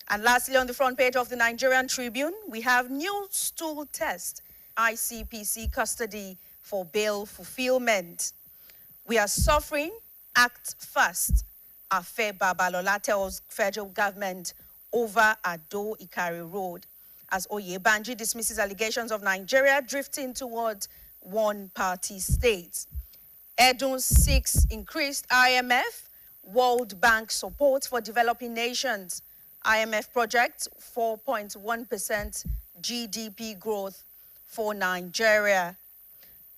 And lastly, on the front page of the Nigerian Tribune, we have new stool test, ICPC custody for bail fulfillment. We are suffering, act fast. Afe Babalola tells federal government over Ado Ikari Road, as Oyebanji dismisses allegations of Nigeria drifting towards one-party states. Edo seeks increased IMF, World Bank support for developing nations. IMF projects 4.1% GDP growth for Nigeria.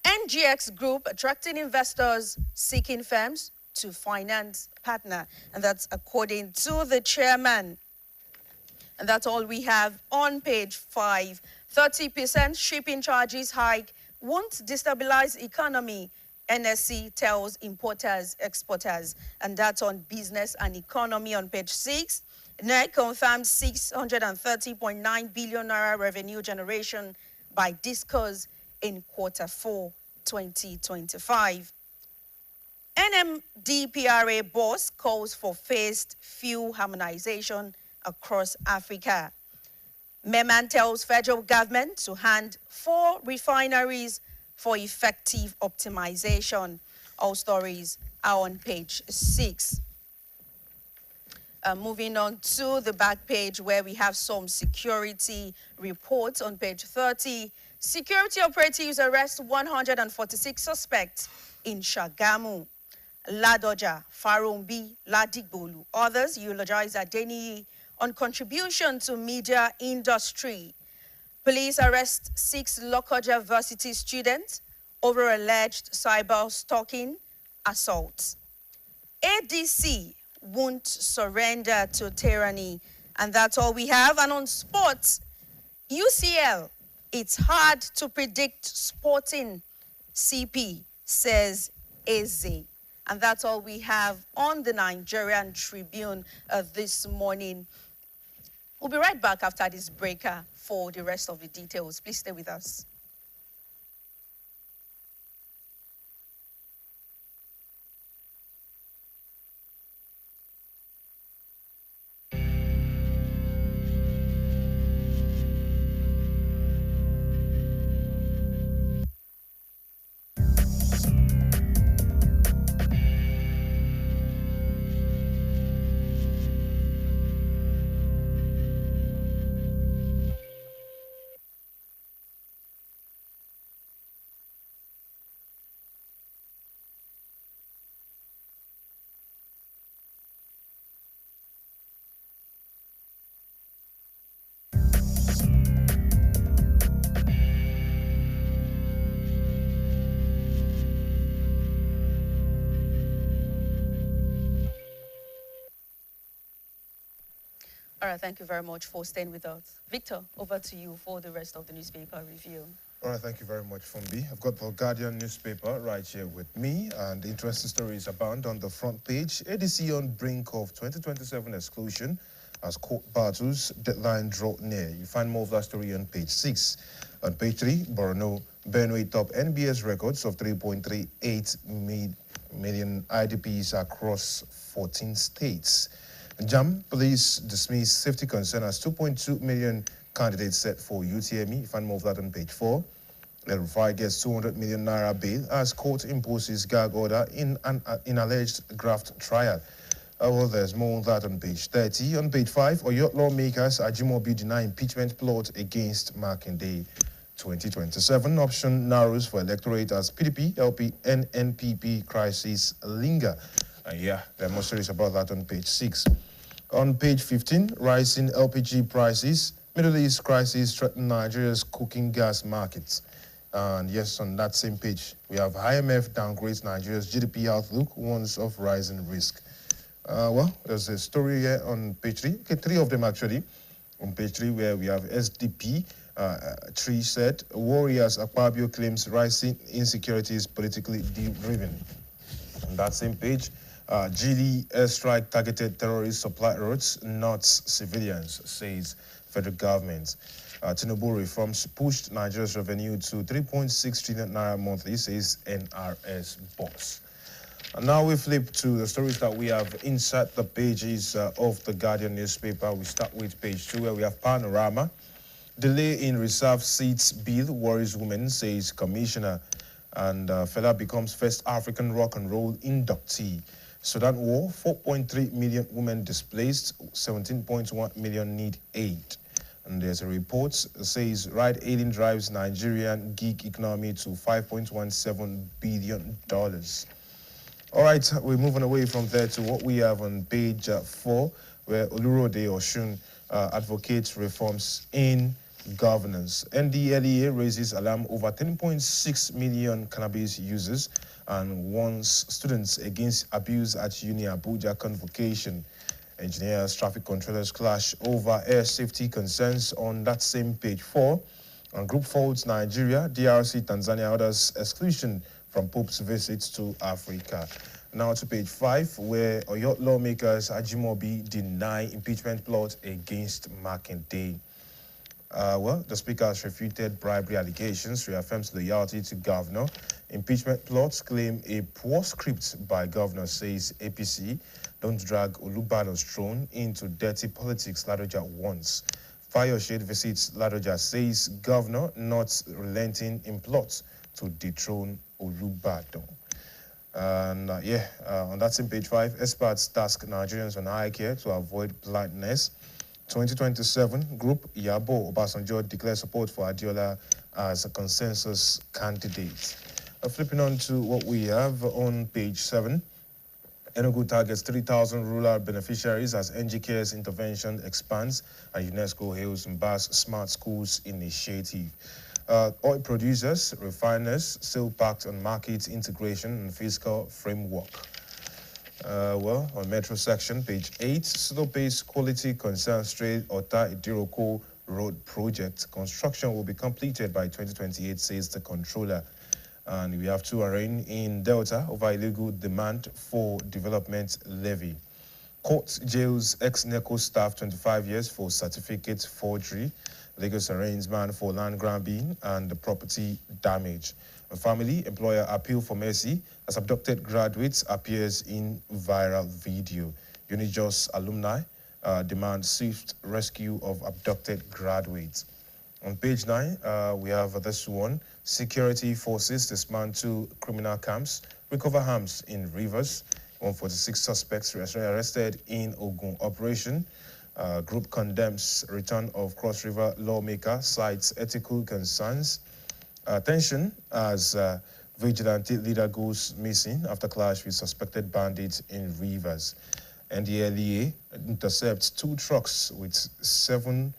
NGX Group attracting investors seeking firms to finance partner. And that's according to the chairman. And that's all we have on page 5. 30% shipping charges hike won't destabilize economy, NSC tells importers, exporters. And that's on business and economy on page 6. NEC confirms 630.9 billion naira revenue generation by BCOS in Q4 2025. NMDPRA boss calls for phased fuel harmonization across Africa. Meman tells federal government to hand 4 refineries for effective optimization. All stories are on page 6. Moving on to the back page where we have some security reports on page 30. Security operatives arrest 146 suspects in Shagamu. Ladoja, Farombi, Ladigbolu. Others eulogize Adeniyi on contribution to media industry. Police arrest 6 Lokoja Varsity students over alleged cyber stalking assaults. ADC won't surrender to tyranny. And that's all we have. And on sports, UCL, it's hard to predict sporting, CP, says Eze. And that's all we have on the Nigerian Tribune this morning. We'll be right back after this breaker for the rest of the details. Please stay with us. All right, thank you very much for staying with us. Victor, over to you for the rest of the newspaper review. All right, thank you very much, Fumbi. I've got the Guardian newspaper right here with me, and interesting stories abound on the front page. ADC on brink of 2027 exclusion as court battles, deadline draw near. You find more of that story on page 6. On page 3, Borno, Benue top NBS records of 3.38 million IDPs across 14 states. JAM, police dismiss safety concern as 2.2 million candidates set for UTME. You find more of that on page 4. El-Rufai gets 200 million naira bail as court imposes gag order in alleged graft trial. Well, there's more of that on page 30. On page 5, Oyo lawmakers Ajimobi deny impeachment plot against Makinde. 2027 option narrows for electorate as PDP, LP, and NPP crisis linger. Yeah, there are more stories about that on page 6. On page 15, rising LPG prices, Middle East crisis threaten Nigeria's cooking gas markets. And yes, on that same page, we have IMF downgrades Nigeria's GDP outlook, warns of rising risk. Well, there's a story here on page 3. Okay, 3 of them actually. On page 3, where we have SDP, Tree said, Warriors Akpabio claims rising insecurity is politically driven. On that same page, GD airstrike targeted terrorist supply routes, not civilians, says federal government. Tinubu reforms pushed Nigeria's revenue to 3.6 trillion naira monthly, says NRS boss. And now we flip to the stories that we have inside the pages of the Guardian newspaper. We start with page 2, where we have Panorama. Delay in reserve seats bill worries women, says commissioner. And Fela becomes first African rock and roll inductee. Sudan war, 4.3 million women displaced, 17.1 million need aid. And there's a report that says ride-hailing drives Nigerian gig economy to $5.17 billion. All right, we're moving away from there to what we have on page 4, where Olurode Oshun advocates reforms in governance. NDLEA raises alarm over 10.6 million cannabis users and warns students against abuse at Uni Abuja convocation. Engineers, traffic controllers clash over air safety concerns on that same page 4. On group faults Nigeria, DRC, Tanzania orders exclusion from Pope's visits to Africa. Now to page 5, where Oyo lawmakers Ajimobi deny impeachment plot against Makinde. Well, the speaker has refuted bribery allegations, reaffirms loyalty to governor. Impeachment plots claim a poor script by governor, says APC. Don't drag Olubado's throne into dirty politics, Ladoja warns. Fayoshed visits Ladoja, says governor not relenting in plots to dethrone Olubado. And on that same page 5, experts task Nigerians on eye care to avoid blindness. 2027 group Yabo Obasanjo declares support for Adiola as a consensus candidate. Flipping on to what we have on page 7, Enugu targets 3,000 rural beneficiaries as NG Care's intervention expands, and UNESCO hails Mbas Smart Schools initiative. Oil producers, refiners still packed on market integration and fiscal framework. On metro section, page 8, slow-paced quality concerns trade Ota Idiroko road project. Construction will be completed by 2028, says the controller. And we have to arraign in Delta over illegal demand for development levy. Court jails ex-NECO staff 25 years for certificate forgery. Lagos arraigns man for land grabbing and property damage. A family employer appeal for mercy as abducted graduates appears in viral video. Unijos alumni demand swift rescue of abducted graduates. On page 9, we have this one. Security forces dismantle criminal camps, recover arms in Rivers. 146 suspects arrested in Ogun operation. Group condemns return of Cross River lawmaker, cites ethical concerns. Tension as vigilante leader goes missing after clash with suspected bandits in Rivers. NDLEA intercepts 2 trucks with 7.245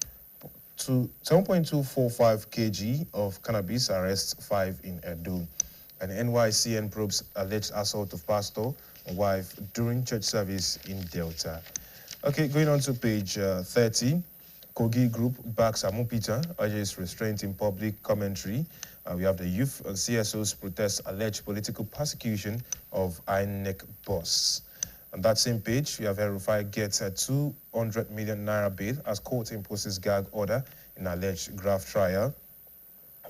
kg of cannabis, arrests 5 in Edo. And NYCN probes alleged assault of pastor and wife during church service in Delta. Okay, going on to page 30. Kogi Group backs Amupita, urges restraint in public commentary. We have the youth and CSOs protest alleged political persecution of INEC boss. On that same page, we have verified gets a 200 million naira bail as court imposes gag order in alleged graft trial.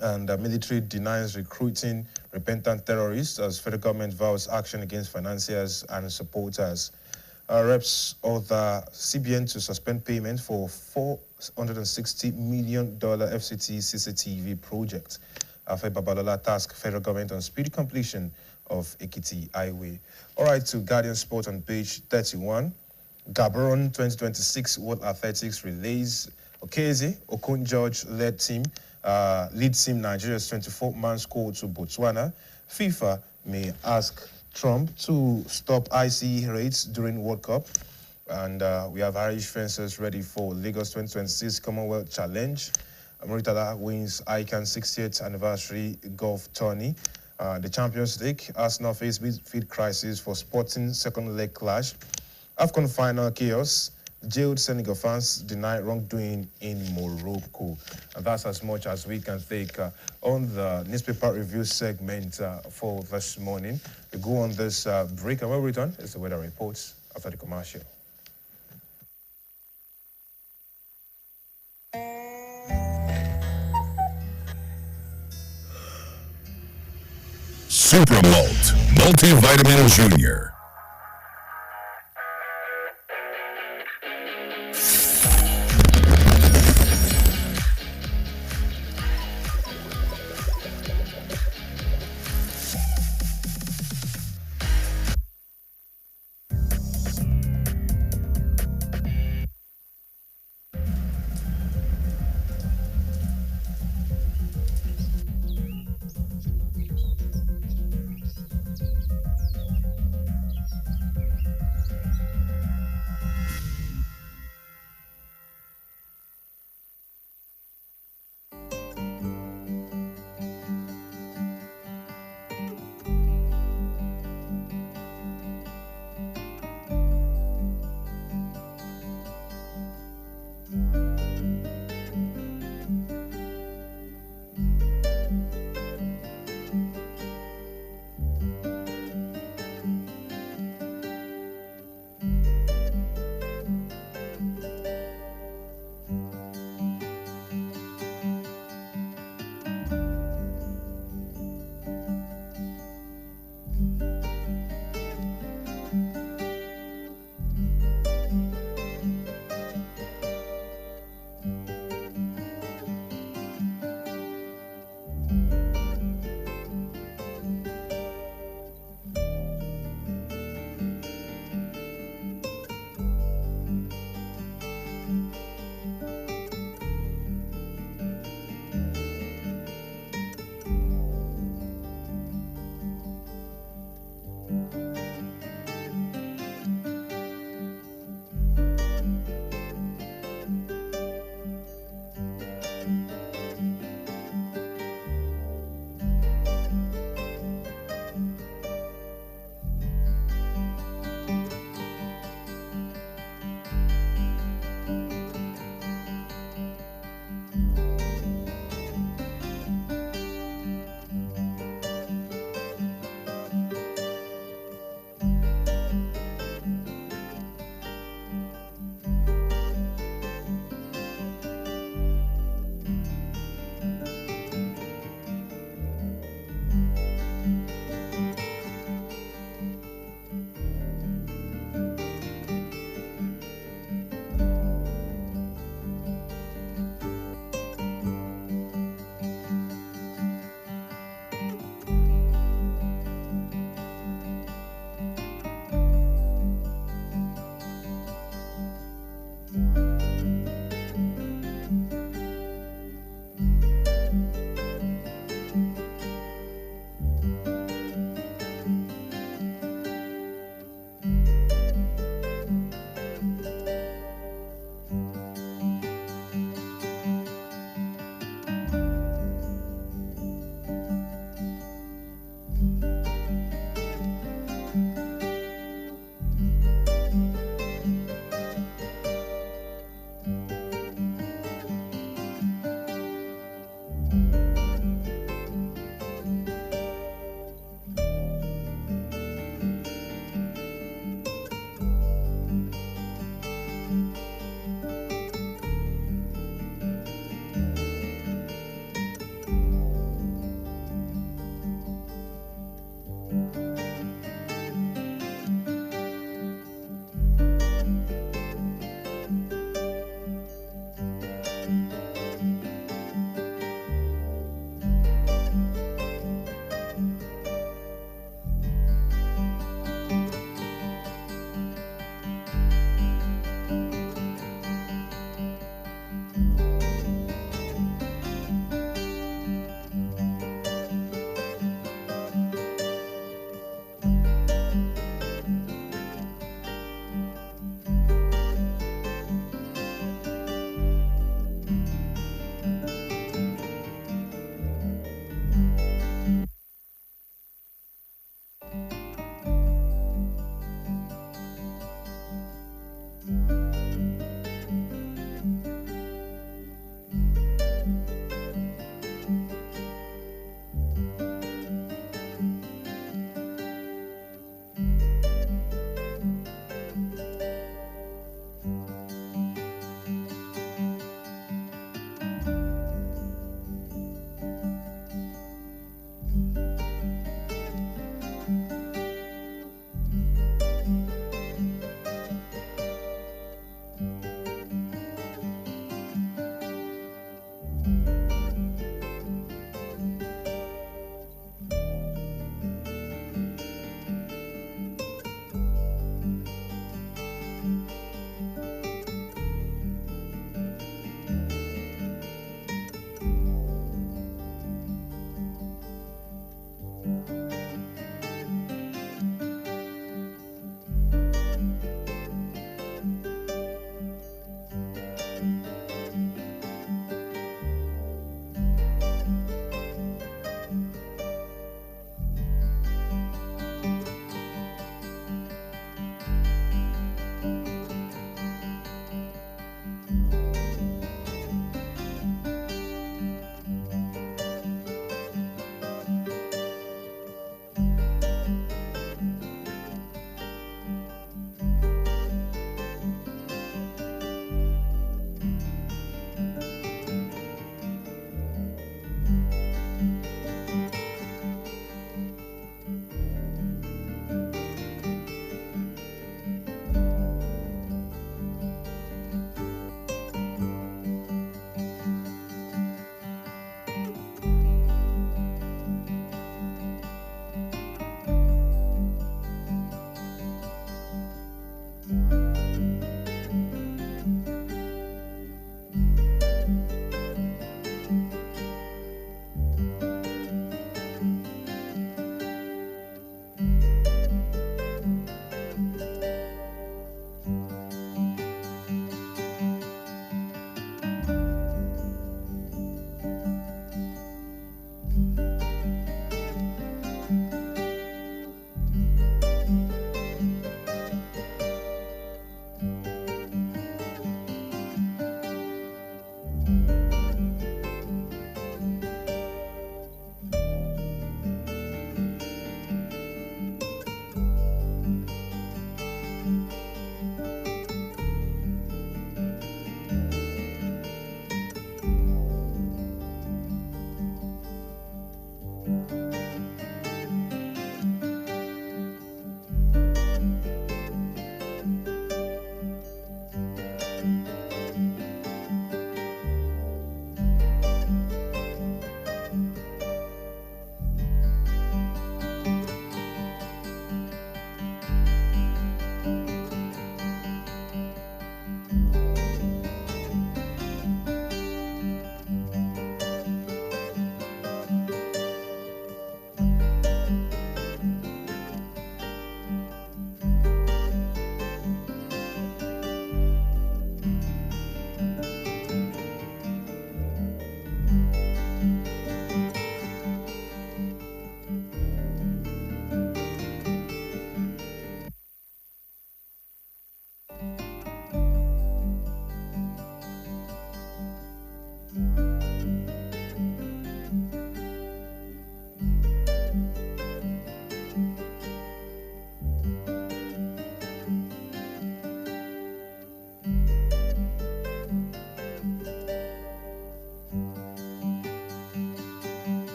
And the military denies recruiting repentant terrorists as federal government vows action against financiers and supporters. Reps order CBN to suspend payment for $460 million FCT CCTV project. Afe Babalola task federal government on speedy completion of Ekiti Highway. All right, to Guardian Sport on page 31. Gabon 2026 World Athletics relays. Okeze Okon George led team leads team Nigeria's 24-man squad to Botswana. FIFA may ask Trump to stop ICE raids during World Cup. And we have Irish fencers ready for Lagos 2026 Commonwealth Challenge. Muritala wins ICANN 60th anniversary golf tourney. The Champions League, Arsenal face midfield crisis for Sporting second leg clash. AFCON final chaos. Jailed Senegal fans deny wrongdoing in Morocco. And that's as much as we can take on the newspaper review segment for this morning. We go on this break, and when we return, it's the weather reports after the commercial. Super Malt Multivitamin Junior.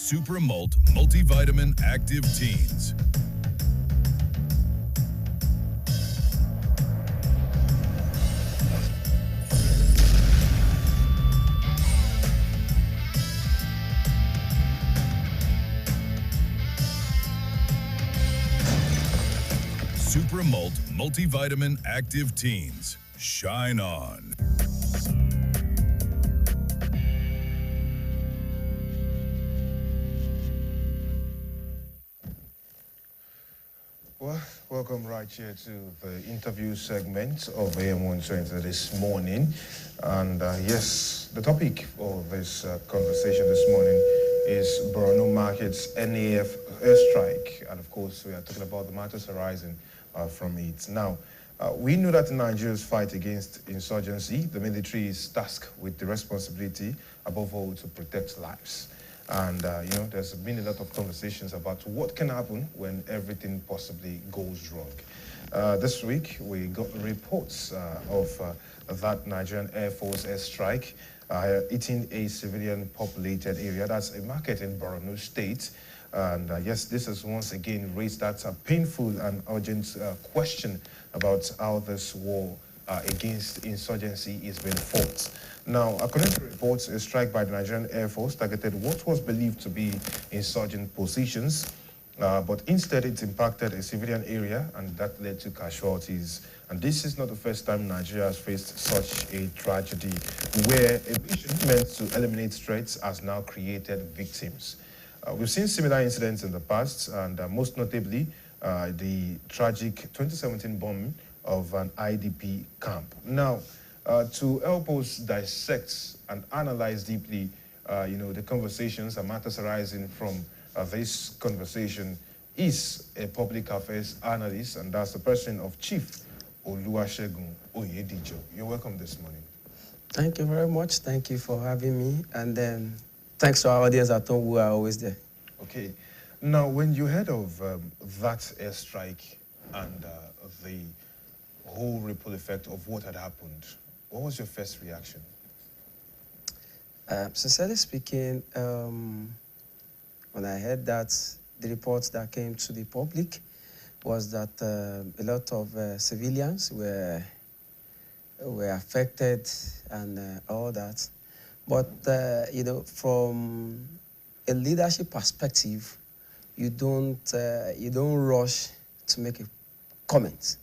Super Malt Multivitamin Active Teens. Super Malt Multivitamin Active Teens. Shine on. Well, welcome right here to the interview segment of AM120 this morning. And yes, the topic of this conversation this morning is Borno Market's NAF airstrike. And of course, we are talking about the matters arising from it. Now, we know that in Nigeria's fight against insurgency, the military is tasked with the responsibility, above all, to protect lives. And, you know, there's been a lot of conversations about what can happen when everything possibly goes wrong. This week, we got reports of that Nigerian Air Force airstrike hitting a civilian-populated area. That's a market in Borno State. And yes, this has once again raised that painful and urgent question about how this war against insurgency is being fought. Now, according to reports, a strike by the Nigerian Air Force targeted what was believed to be insurgent positions, but instead it impacted a civilian area, and that led to casualties. And this is not the first time Nigeria has faced such a tragedy, where a mission meant to eliminate threats has now created victims. We've seen similar incidents in the past, and most notably, the tragic 2017 bombing of an IDP camp. Now, to help us dissect and analyze deeply, you know, the conversations and matters arising from this conversation is a public affairs analyst, and that's the person of Chief Oluwasegun Oyedijo. You're welcome this morning. Thank you very much. Thank you for having me. And thanks to our audience at home who are always there. Okay. Now, when you heard of that airstrike and the whole ripple effect of what had happened, what was your first reaction? Sincerely speaking, when I heard that, the reports that came to the public was that a lot of civilians were affected and all that. But, you know, from a leadership perspective, you don't rush to make a comment.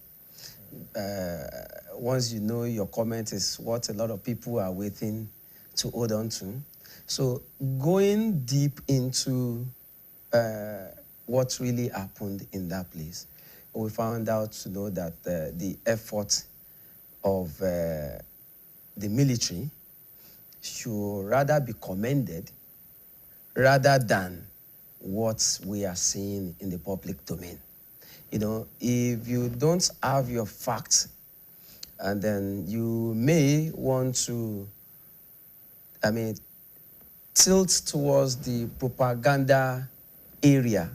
Once you know your comment is what a lot of people are waiting to hold on to. So going deep into what really happened in that place, we found out to know that the effort of the military should rather be commended rather than what we are seeing in the public domain. You know, if you don't have your facts, and then you may want to, tilt towards the propaganda area,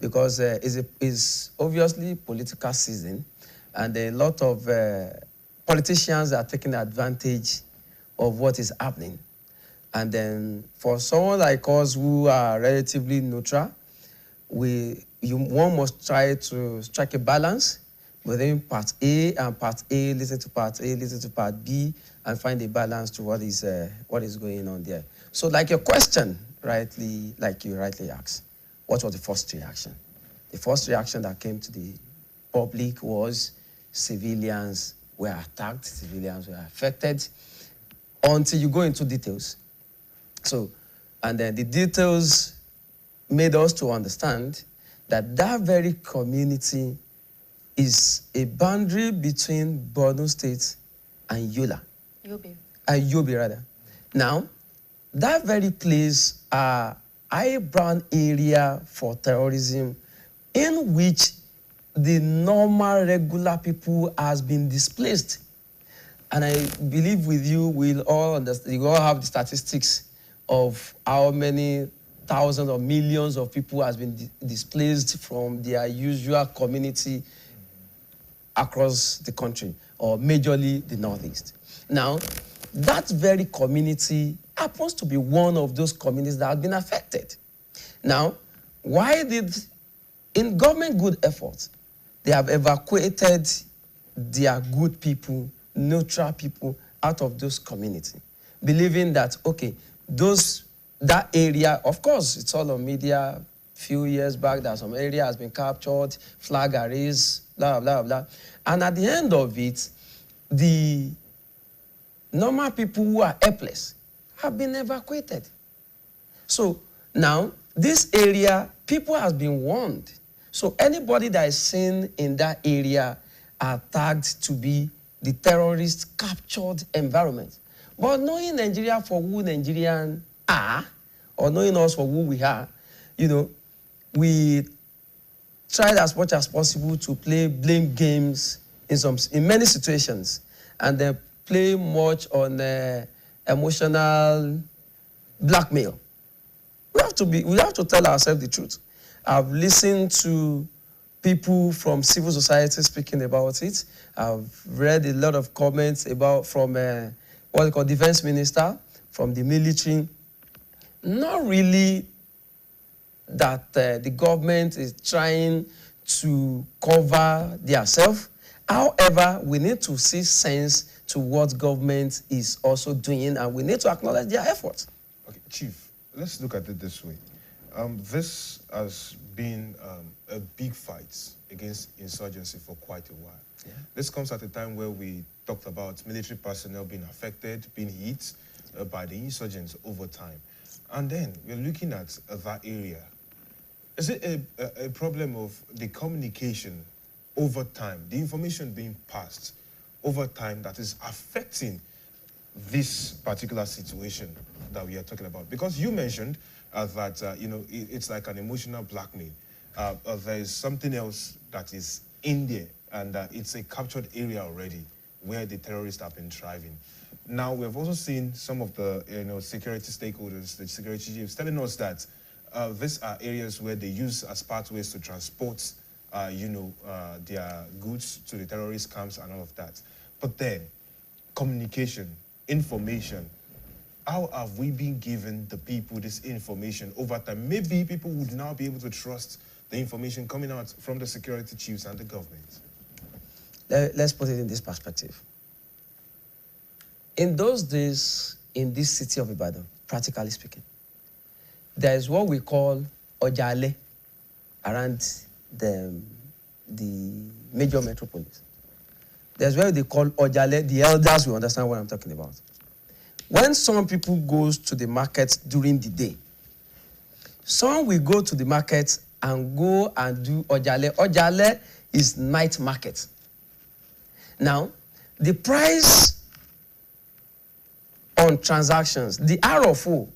because it's obviously political season, and a lot of politicians are taking advantage of what is happening. And then for someone like us who are relatively neutral, one must try to strike a balance within part A and part A, listen to part A, listen to part B, and find a balance to what is going on there. So like your question, like you rightly asked, what was the first reaction? The first reaction that came to the public was civilians were attacked, civilians were affected, until you go into details. So, and then the details made us to understand that that very community is a boundary between Borno State and Yola. Yobe, rather. Now, that very place are high brown area for terrorism in which the normal, regular people has been displaced. And I believe with you, we'll all understand, you all have the statistics of how many thousands or millions of people has been displaced from their usual community across the country, or majorly the Northeast. Now, that very community happens to be one of those communities that have been affected. Now, in government good efforts, they have evacuated their good people, neutral people out of those communities, believing that, okay, that area, of course, it's all on media. Few years back, that some area has been captured, flag are raised, blah, blah, blah. And at the end of it, the normal people who are helpless have been evacuated. So now, this area, people have been warned. So anybody that is seen in that area are tagged to be the terrorist captured environment. But knowing Nigeria for who Nigerians are, or knowing us for who we are, we tried as much as possible to play blame games in many situations, and then play much on emotional blackmail. We have to tell ourselves the truth. I've listened to people from civil society speaking about it. I've read a lot of comments from what they call defense minister, from the military. Not really that the government is trying to cover themselves. However, we need to see sense to what government is also doing, and we need to acknowledge their efforts. Okay, Chief, let's look at it this way. This has been a big fight against insurgency for quite a while. Yeah. This comes at a time where we talked about military personnel being affected, being hit by the insurgents over time. And then we're looking at that area. Is it a problem of the communication over time, the information being passed over time that is affecting this particular situation that we are talking about? Because you mentioned that, it's like an emotional blackmail. There is something else that is in there, and it's a captured area already where the terrorists have been thriving. Now, we've also seen some of the security stakeholders, the security chiefs, telling us that these are areas where they use as pathways to transport, their goods to the terrorist camps and all of that. But then, communication, information, how have we been giving the people this information over time? Maybe people would now be able to trust the information coming out from the security chiefs and the government. Let's put it in this perspective. In those days, in this city of Ibadan, practically speaking, there is what we call Ojale around the major metropolis. There's what they call Ojale. The elders will understand what I'm talking about. When some people goes to the market during the day, some will go to the market and go and do Ojale. Ojale is night market. Now, the price on transactions, the RFO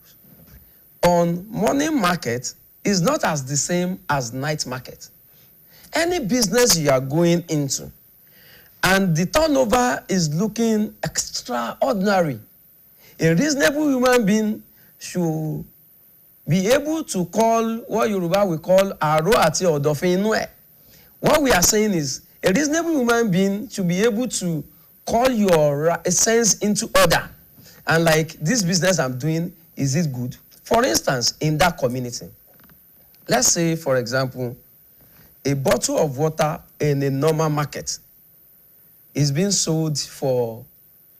on morning market is not as the same as night market. Any business you are going into and the turnover is looking extraordinary, a reasonable human being should be able to call what Yoruba we call Aro Ati Odofin Inue. What we are saying is a reasonable human being should be able to call your sense into order. And like, this business I'm doing, is it good? For instance, in that community, let's say, for example, a bottle of water in a normal market is being sold for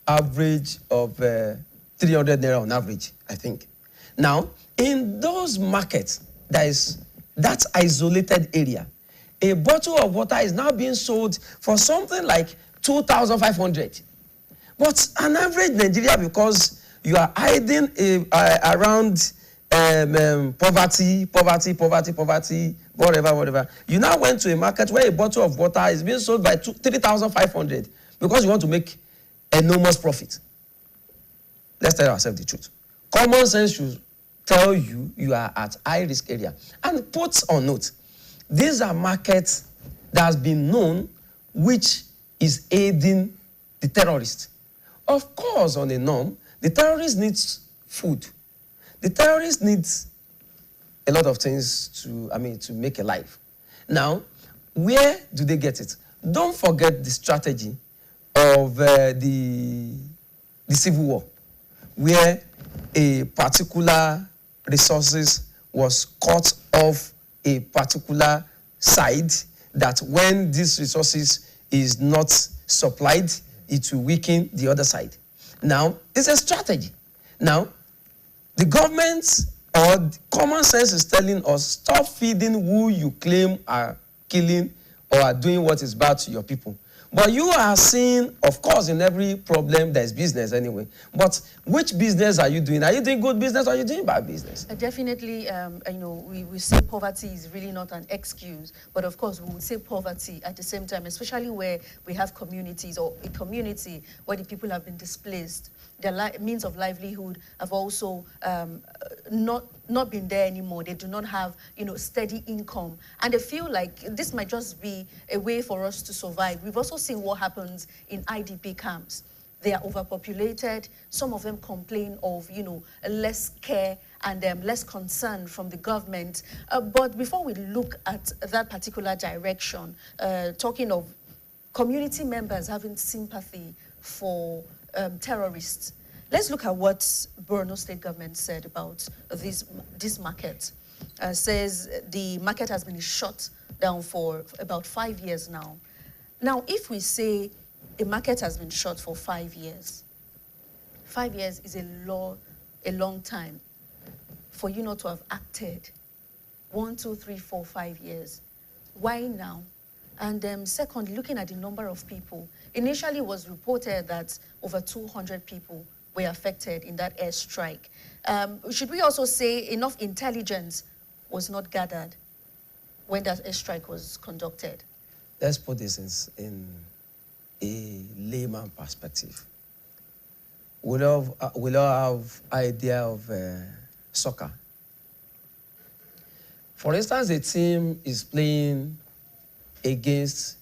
average of 300 naira on average, I think. Now, in those markets, that's isolated area, a bottle of water is now being sold for something like 2,500. But an average Nigeria, because you are hiding around poverty, whatever. You now went to a market where a bottle of water is being sold by 3,500 because you want to make enormous profit. Let's tell ourselves the truth. Common sense should tell you are at high-risk area. And put on note, these are markets that has been known which is aiding the terrorists. Of course, on a norm, the terrorist needs food. The terrorist needs a lot of things to make a life. Now, where do they get it? Don't forget the strategy of the Civil War, where a particular resources was cut off a particular side, that when these resources is not supplied, it will weaken the other side. Now, it's a strategy. Now, the government or common sense is telling us, stop feeding who you claim are killing or are doing what is bad to your people. But you are seeing, of course, in every problem there is business anyway. But which business are you doing? Are you doing good business or are you doing bad business? Definitely, we say poverty is really not an excuse. But of course, we would say poverty at the same time, especially where we have communities or a community where the people have been displaced. Their means of livelihood have also not been there anymore. They do not have, steady income. And they feel like this might just be a way for us to survive. We've also seen what happens in IDP camps. They are overpopulated. Some of them complain of, less care and less concern from the government. But before we look at that particular direction, talking of community members having sympathy for terrorists, let's look at what Borno State government said about this market. Says the market has been shut down for about 5 years now. Now, if we say a market has been shut for 5 years, 5 years is a long time for you not to have acted. 1, 2, 3, 4, 5 years. Why now? And secondly, looking at the number of people, initially it was reported that over 200 people were affected in that airstrike. Should we also say enough intelligence was not gathered when that airstrike was conducted? Let's put this in a layman perspective. We all have idea of soccer. For instance, a team is playing against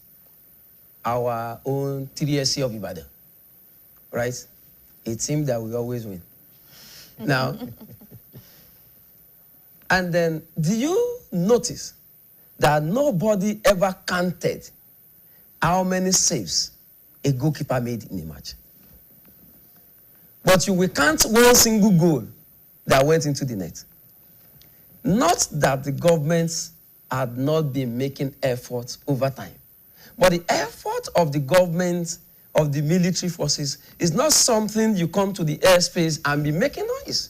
our own 3SC of Ibadan, right? A team that we always win. Now, and then, do you notice that nobody ever counted how many saves a goalkeeper made in a match? But you will count one single goal that went into the net. Not that the government had not been making efforts over time, but the effort of the government, of the military forces, is not something you come to the airspace and be making noise.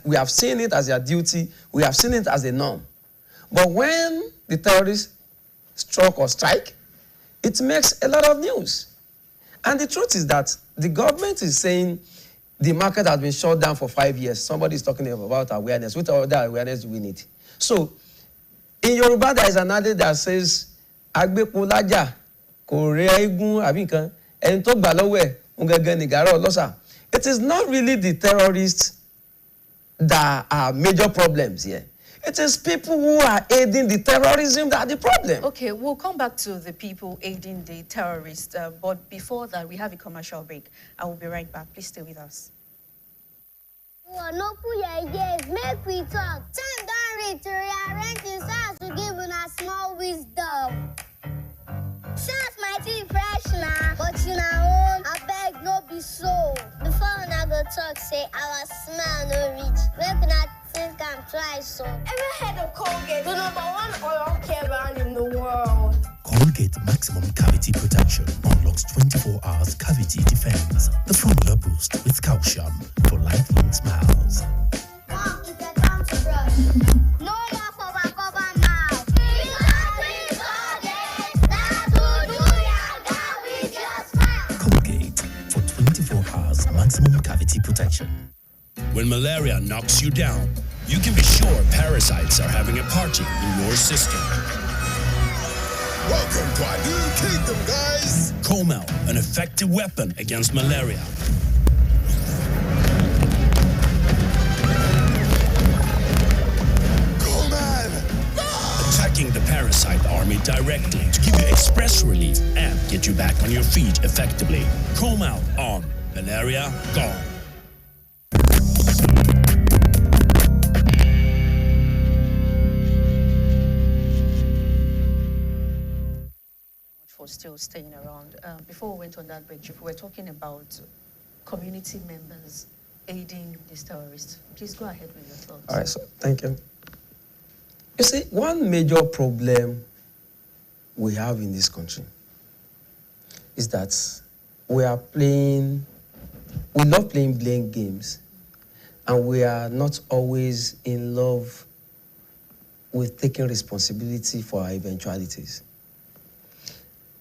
We have seen it as their duty, we have seen it as a norm. But when the terrorists struck or strike, it makes a lot of news. And the truth is that the government is saying the market has been shut down for 5 years. Somebody is talking about awareness. What other awareness do we need? So, in Yoruba, there is an adage that says, Agbepo laja, ko re egun abi nkan, eni to gba lowo e, un gangan ni gara olosa. It is not really the terrorists that are major problems here. It is people who are aiding the terrorism that are the problem. Okay, we'll come back to the people aiding the terrorists. But before that, we have a commercial break. I will be right back. Please stay with us. No put your ears, make we talk. Time don't reach to rearrange this house to give us small wisdom. Sounds mighty fresh now, but you know own, I beg no be so. Before I go talk, say our smell no reach. Make not think I'm twice so. Ever heard of Colgate, the #1 oral care brand in the world? Colgate Maximum Cavity Protection unlocks 24 hours cavity defense. The formula boost with calcium for lifelong smiles. Mom, it's a time to brush. No more cover mouth. Colgate for 24 hours maximum cavity protection. When malaria knocks you down, you can be sure parasites are having a party in your system. Welcome to our new kingdom, guys. Comel, an effective weapon against malaria. Attacking the parasite army directly to give you express relief and get you back on your feet effectively. Comel on. Malaria gone. For still staying around. Before we went on that break, Chief, we were talking about community members aiding these terrorists. Please go ahead with your thoughts. All right, so thank you. You see, one major problem we have in this country is that we love playing blame games, and we are not always in love with taking responsibility for our eventualities.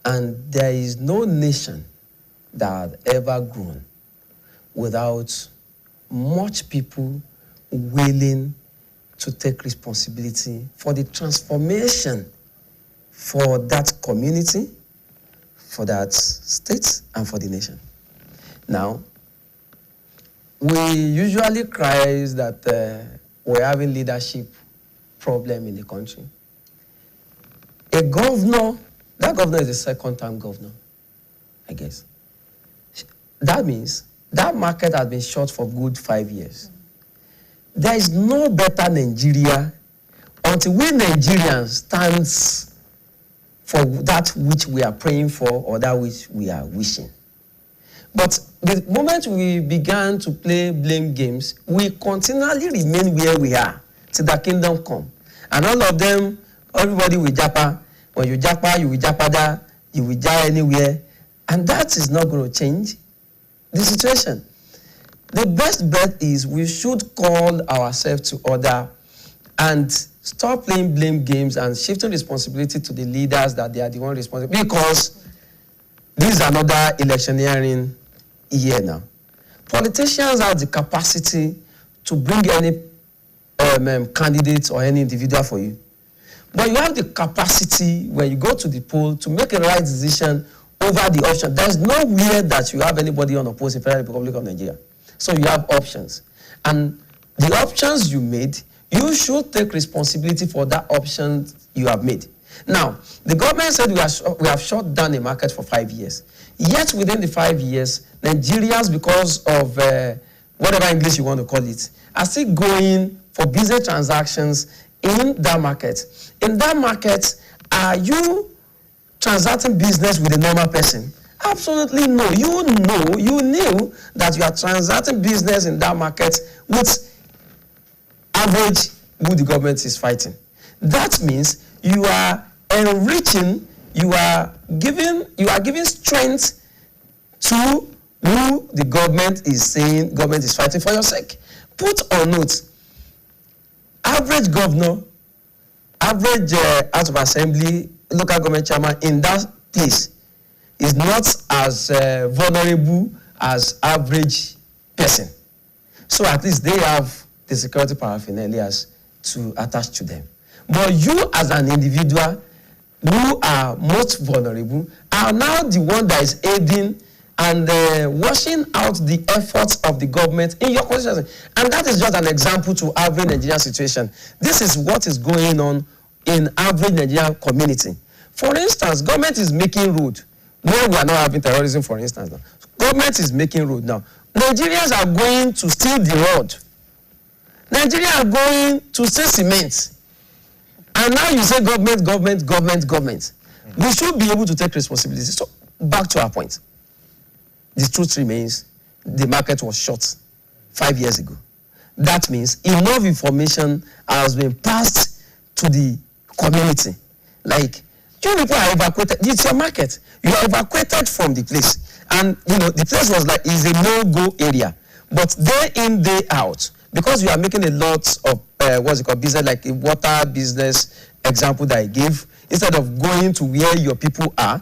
And there is no nation that has ever grown without much people willing to take responsibility for the transformation for that community, for that state, and for the nation. Now, we usually cry that we're having leadership problem in the country. A governor, that governor is a second-term governor, I guess. That means that market has been shut for good 5 years. There is no better Nigeria until we Nigerians stand for that which we are praying for or that which we are wishing. But the moment we began to play blame games, we continually remain where we are till the kingdom come. And all of them, everybody will japa. When you japa, you will japada, you will japa anywhere. And that is not going to change the situation. The best bet is we should call ourselves to order and stop playing blame games and shifting responsibility to the leaders that they are the one responsible. Because this is another electioneering year now. Politicians have the capacity to bring any candidate or any individual for you. But you have the capacity when you go to the poll to make a right decision over the option. There's nowhere that you have anybody unopposed in the Federal Republic of Nigeria. So you have options. And the options you made, you should take responsibility for that option you have made. Now, the government said we have shut down the market for 5 years. Yet within the 5 years, Nigerians, because of whatever English you want to call it, are still going for business transactions in that market. In that market, are you transacting business with a normal person? Absolutely no. You knew that you are transacting business in that market with average who the government is fighting. That means you are enriching, you are giving strength to who the government is saying government is fighting for your sake. Put on note, average governor, average House of Assembly, local government chairman in that place is not as vulnerable as average person. So at least they have the security paraphernalia to attach to them. But you as an individual who are most vulnerable are now the one that is aiding and washing out the efforts of the government in your constituency. And that is just an example to average Nigerian situation. This is what is going on in average Nigerian community. For instance, government is making road where we are not having terrorism, for instance. Now. Government is making road now. Nigerians are going to steal the road. Nigerians are going to steal cement. And now you say government. We should be able to take responsibility. So back to our point. The truth remains, the market was shut 5 years ago. That means enough information has been passed to the community. Like, you people are evacuated. It's your market. You are evacuated from the place. And, the place was like, is a no-go area. But day in, day out, because you are making a lot of, business, like a water business example that I gave, instead of going to where your people are,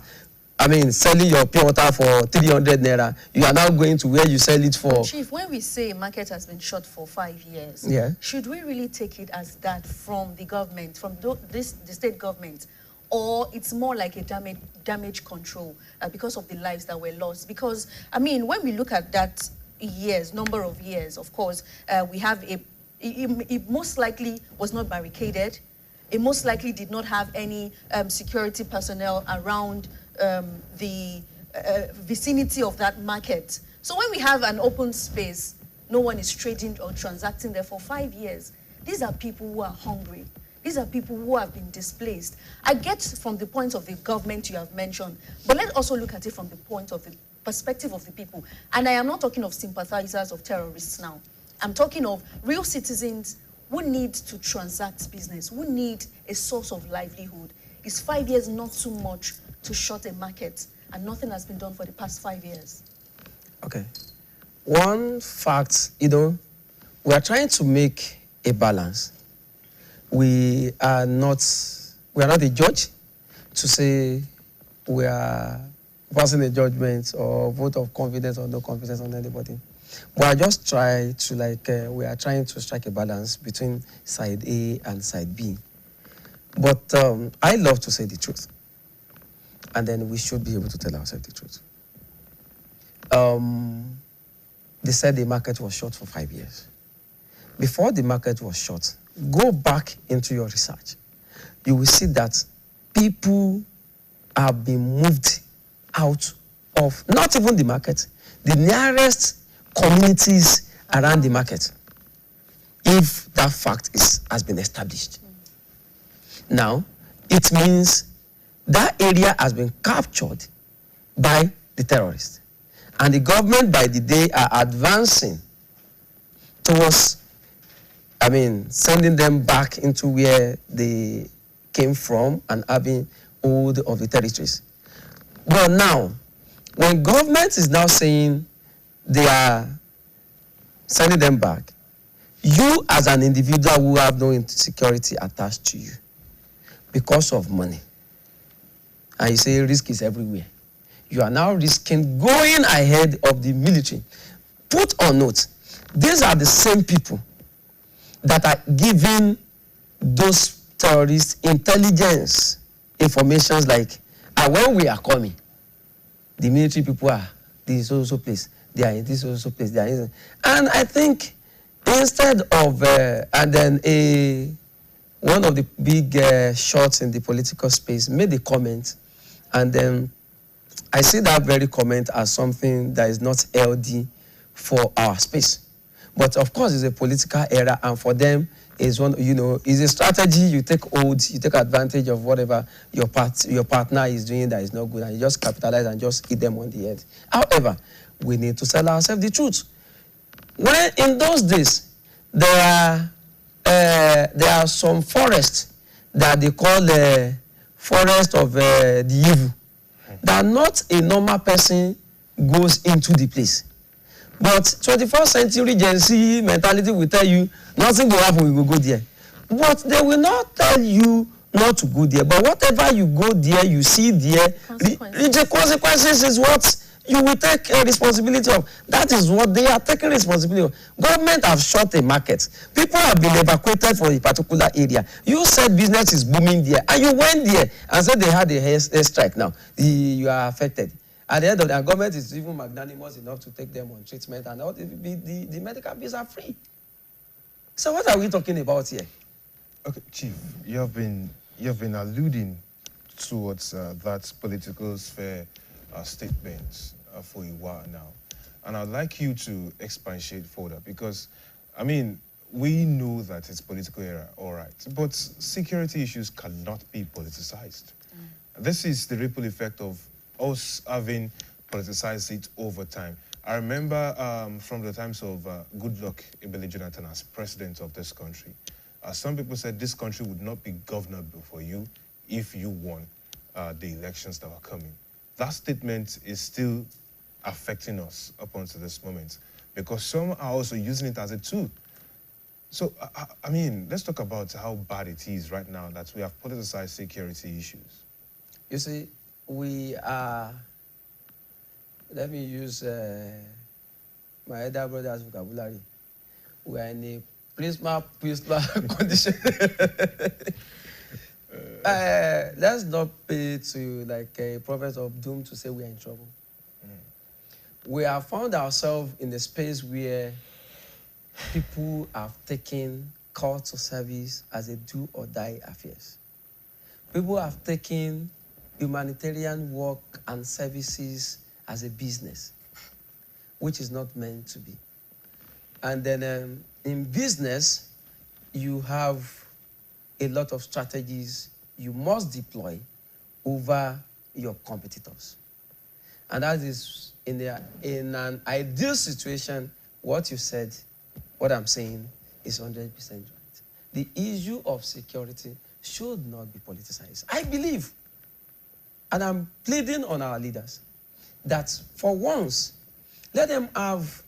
selling your pure water for 300 naira, you are now going to where you sell it for. Chief, when we say market has been shut for 5 years, should we really take it as that from the government, from the state government, or it's more like a damage control because of the lives that were lost? Because, when we look at that number of years, of course, we have it most likely was not barricaded. It most likely did not have any security personnel around the vicinity of that market. So when we have an open space, no one is trading or transacting there for 5 years. These are people who are hungry. These are people who have been displaced. I get from the point of the government you have mentioned, but let's also look at it from the point of the perspective of the people. And I am not talking of sympathizers of terrorists now. I'm talking of real citizens who need to transact business, who need a source of livelihood. Is 5 years not too much to shut a market? And nothing has been done for the past 5 years. Okay. One fact, we are trying to make a balance. We are not a judge to say we are passing a judgment or vote of confidence or no confidence on anybody. We are just trying to we are trying to strike a balance between side A and side B. But I love to say the truth. And then we should be able to tell ourselves the truth. They said the market was shut for 5 years. Before the market was shut, go back into your research. You will see that people have been moved out of, not even the market, the nearest communities around the market, if that fact has been established. Now, it means that area has been captured by the terrorists. And the government, by the day, are advancing towards, sending them back into where they came from and having hold of the territories. But now, when government is now saying they are sending them back, you as an individual who have no insecurity attached to you because of money, and you say risk is everywhere, you are now risking going ahead of the military. Put on note, these are the same people that are giving those terrorists intelligence informations like, when we are coming, the military people are this also place, they are in this also place, they are in. And I think instead of, and then one of the big shots in the political space made a comment, and then I see that very comment as something that is not healthy for our space. But of course, it's a political era, and for them, is is a strategy. You take advantage of whatever your partner is doing that is not good, and you just capitalize and just hit them on the head. However, we need to tell ourselves the truth. When in those days, there are some forests that they call the forest of the evil, that not a normal person goes into the place. But 21st century Gen Z mentality will tell you nothing will happen, we will go there. But they will not tell you not to go there. But whatever you go there, you see there, the consequences is what you will take responsibility of. That is what they are taking responsibility of. Government have shut a market. People have been evacuated from a particular area. You said business is booming there, and you went there and said they had a hair strike now. You are affected. At the end of the government is even magnanimous enough to take them on treatment, and all the medical bills are free. So what are we talking about here? Okay, Chief, you have been alluding towards that political sphere statements for a while now, and I'd like you to expatiate further, because we know that it's political era, all right, but security issues cannot be politicized. This is the ripple effect of us having politicized it over time. I remember from the times of Goodluck Ebele Jonathan as president of this country, some people said this country would not be governable for you if you won the elections that were coming. That statement is still affecting us up until this moment, because some are also using it as a tool. So, let's talk about how bad it is right now that we have politicized security issues. You see, we are, let me use my elder brother's vocabulary. We are in a prisma condition. Let's not pay to like a prophet of doom to say we are in trouble. We have found ourselves in a space where people have taken call to service as a do or die affairs. People have taken humanitarian work and services as a business, which is not meant to be. And then in business, you have a lot of strategies you must deploy over your competitors. And that is in an ideal situation, what you said, what I'm saying is 100% right. The issue of security should not be politicized. I believe, and I'm pleading on our leaders, that for once, let them have,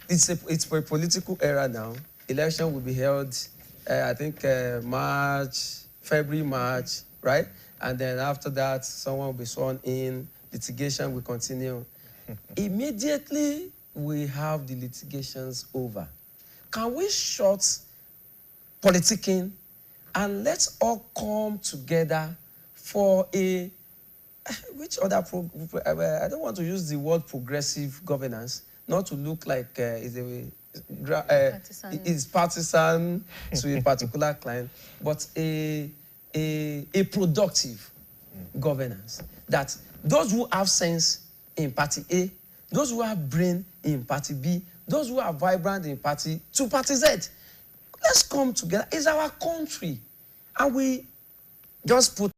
it's a political era now. Election will be held, I think, February, March, right? And then after that, someone will be sworn in, litigation will continue. Immediately, we have the litigations over. Can we short politicking and let's all come together for a, which other, I don't want to use the word progressive governance, not to look like it's partisan to a particular client, but a productive governance. That those who have sense in party A, those who have brain in party B, those who are vibrant in party Z, let's come together. It's our country. And we just put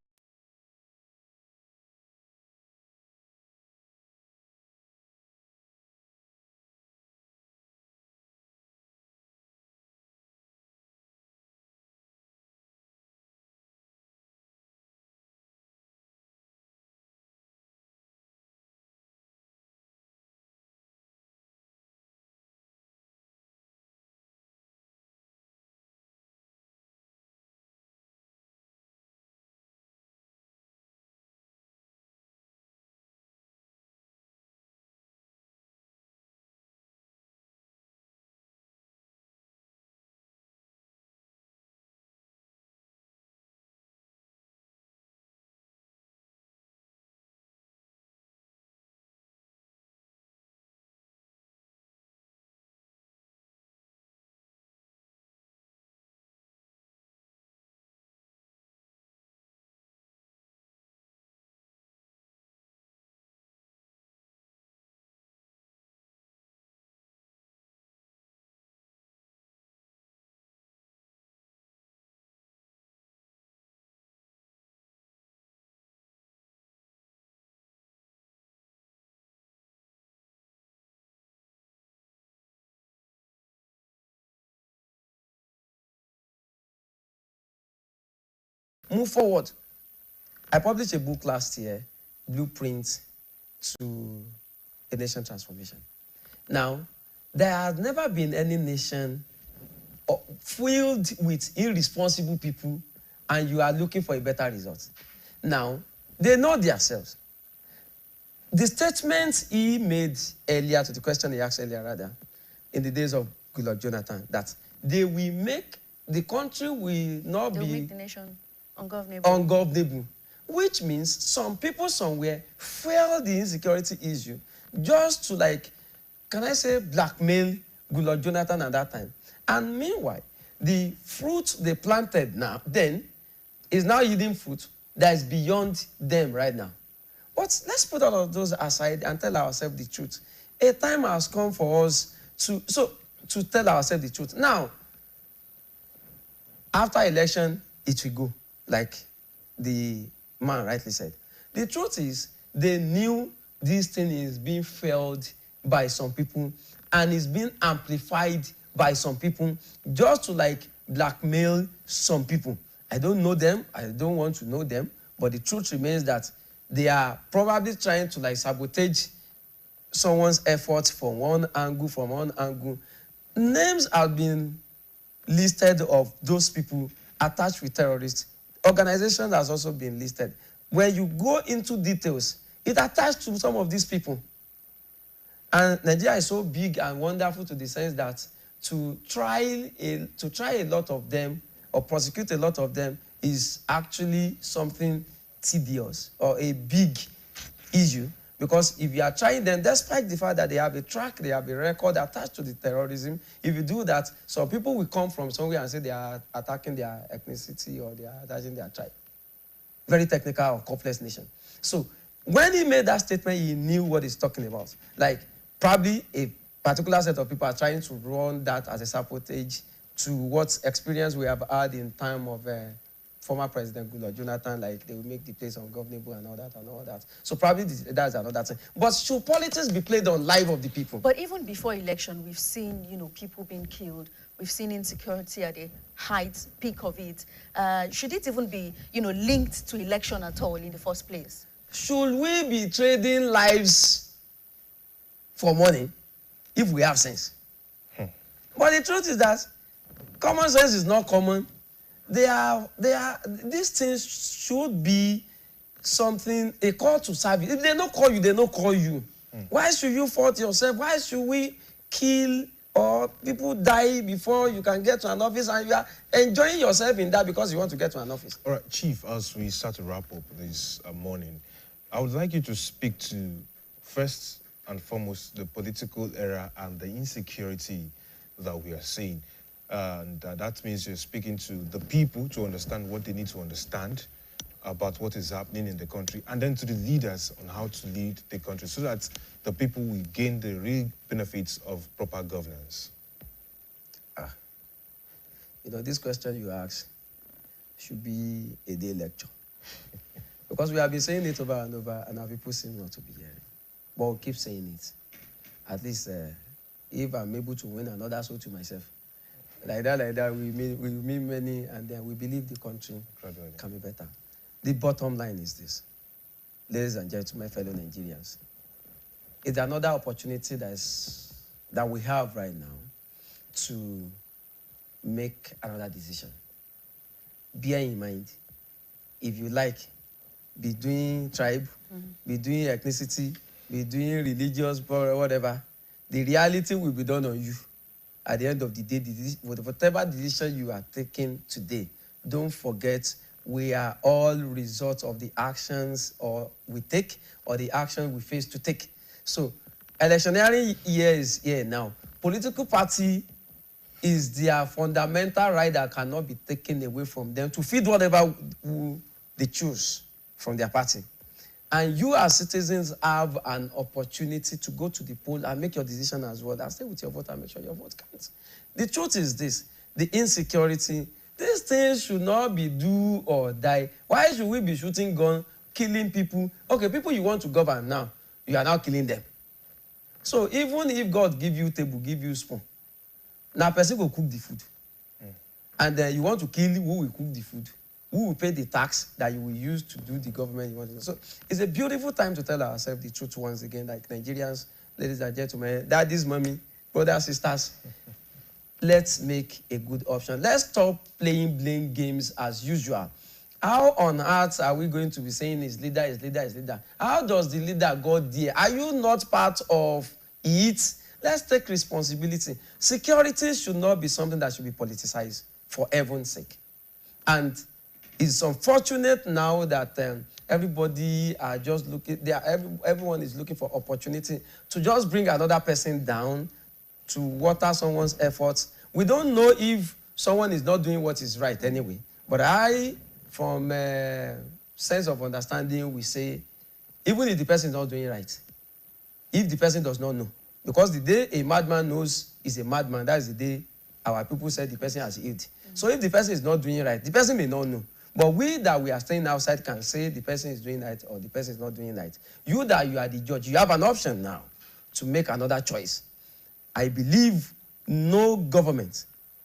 move forward. I published a book last year, Blueprint to a Nation Transformation. Now, there has never been any nation filled with irresponsible people and you are looking for a better result. Now, they know themselves. The statement he made earlier, to the question he asked earlier rather, in the days of Goodluck Jonathan, that they will make, the country will not They'll be make the nation ungovernable. ungovernable, which means some people somewhere feel the insecurity issue just to, like, can I say, blackmail Goodluck Jonathan at that time. And meanwhile, the fruit they planted now, then, is now yielding fruit that is beyond them right now. But let's put all of those aside and tell ourselves the truth. A time has come for us to tell ourselves the truth. Now, after election, it will go, like the man rightly said. The truth is, they knew this thing is being failed by some people and is being amplified by some people just to, like, blackmail some people. I don't know them, I don't want to know them, but the truth remains that they are probably trying to, like, sabotage someone's efforts from one angle. Names have been listed of those people attached with terrorists. Organization has also been listed. When you go into details, it attached to some of these people. And Nigeria is so big and wonderful to the sense that to try a lot of them or prosecute a lot of them is actually something tedious or a big issue, because if you are trying them, despite the fact that they have a track, they have a record attached to the terrorism, if you do that, some people will come from somewhere and say they are attacking their ethnicity or they are attacking their tribe. Very technical or complex nation. So when he made that statement, he knew what he's talking about. Like, probably a particular set of people are trying to run that as a sabotage to what experience we have had in time of former President Goodluck Jonathan, like they will make the place ungovernable and all that. So probably that's another thing. But should politics be played on life of the people? But even before election, we've seen, people being killed. We've seen insecurity at the height, peak of it. Should it even be, linked to election at all in the first place? Should we be trading lives for money if we have sense? But the truth is that common sense is not common. These things should be something, a call to service. If they don't call you, they don't call you. Why should you fault yourself? Why should we kill or people die before you can get to an office and you are enjoying yourself in that because you want to get to an office? All right, Chief, as we start to wrap up this morning, I would like you to speak to, first and foremost, the political era and the insecurity that we are seeing. And that means you're speaking to the people to understand what they need to understand about what is happening in the country, and then to the leaders on how to lead the country so that the people will gain the real benefits of proper governance. This question you ask should be a day lecture. Because we have been saying it over and over, and our people seem not to be hearing. But we'll keep saying it. At least if I'm able to win another soul to myself. Like that, we meet many, and then we believe the country can be better. The bottom line is this. Ladies and gentlemen, fellow Nigerians, it's another opportunity that we have right now to make another decision. Bear in mind, if you like, be doing tribe, be doing ethnicity, be doing religious, whatever, the reality will be done on you. At the end of the day, whatever decision you are taking today, don't forget we are all results of the actions we take or the action we face to take. So, electioneering year is here now. Political party is their fundamental right that cannot be taken away from them to feed whatever they choose from their party. And you as citizens have an opportunity to go to the poll and make your decision as well. And stay with your vote and make sure your vote counts. The truth is this, the insecurity, these things should not be do or die. Why should we be shooting guns, killing people? Okay, people you want to govern now, you are now killing them. So even if God give you table, give you spoon, now person will cook the food. And then you want to kill who will cook the food. Who will pay the tax that you will use to do the government you want to do. So it's a beautiful time to tell ourselves the truth once again, like Nigerians, ladies and gentlemen, daddies, mommy, brothers, sisters. Let's make a good option. Let's stop playing blame games as usual. How on earth are we going to be saying his leader, his leader, his leader? How does the leader go there? Are you not part of it? Let's take responsibility. Security should not be something that should be politicized, for heaven's sake. And it's unfortunate now that everybody are just looking, everyone is looking for opportunity to just bring another person down, to water someone's efforts. We don't know if someone is not doing what is right anyway. But from sense of understanding, we say, even if the person is not doing right, if the person does not know, because the day a madman knows he's a madman, that is the day our people said the person has healed. So if the person is not doing right, the person may not know. But we that we are staying outside can say the person is doing right or the person is not doing right. You that you are the judge, you have an option now to make another choice. I believe no government,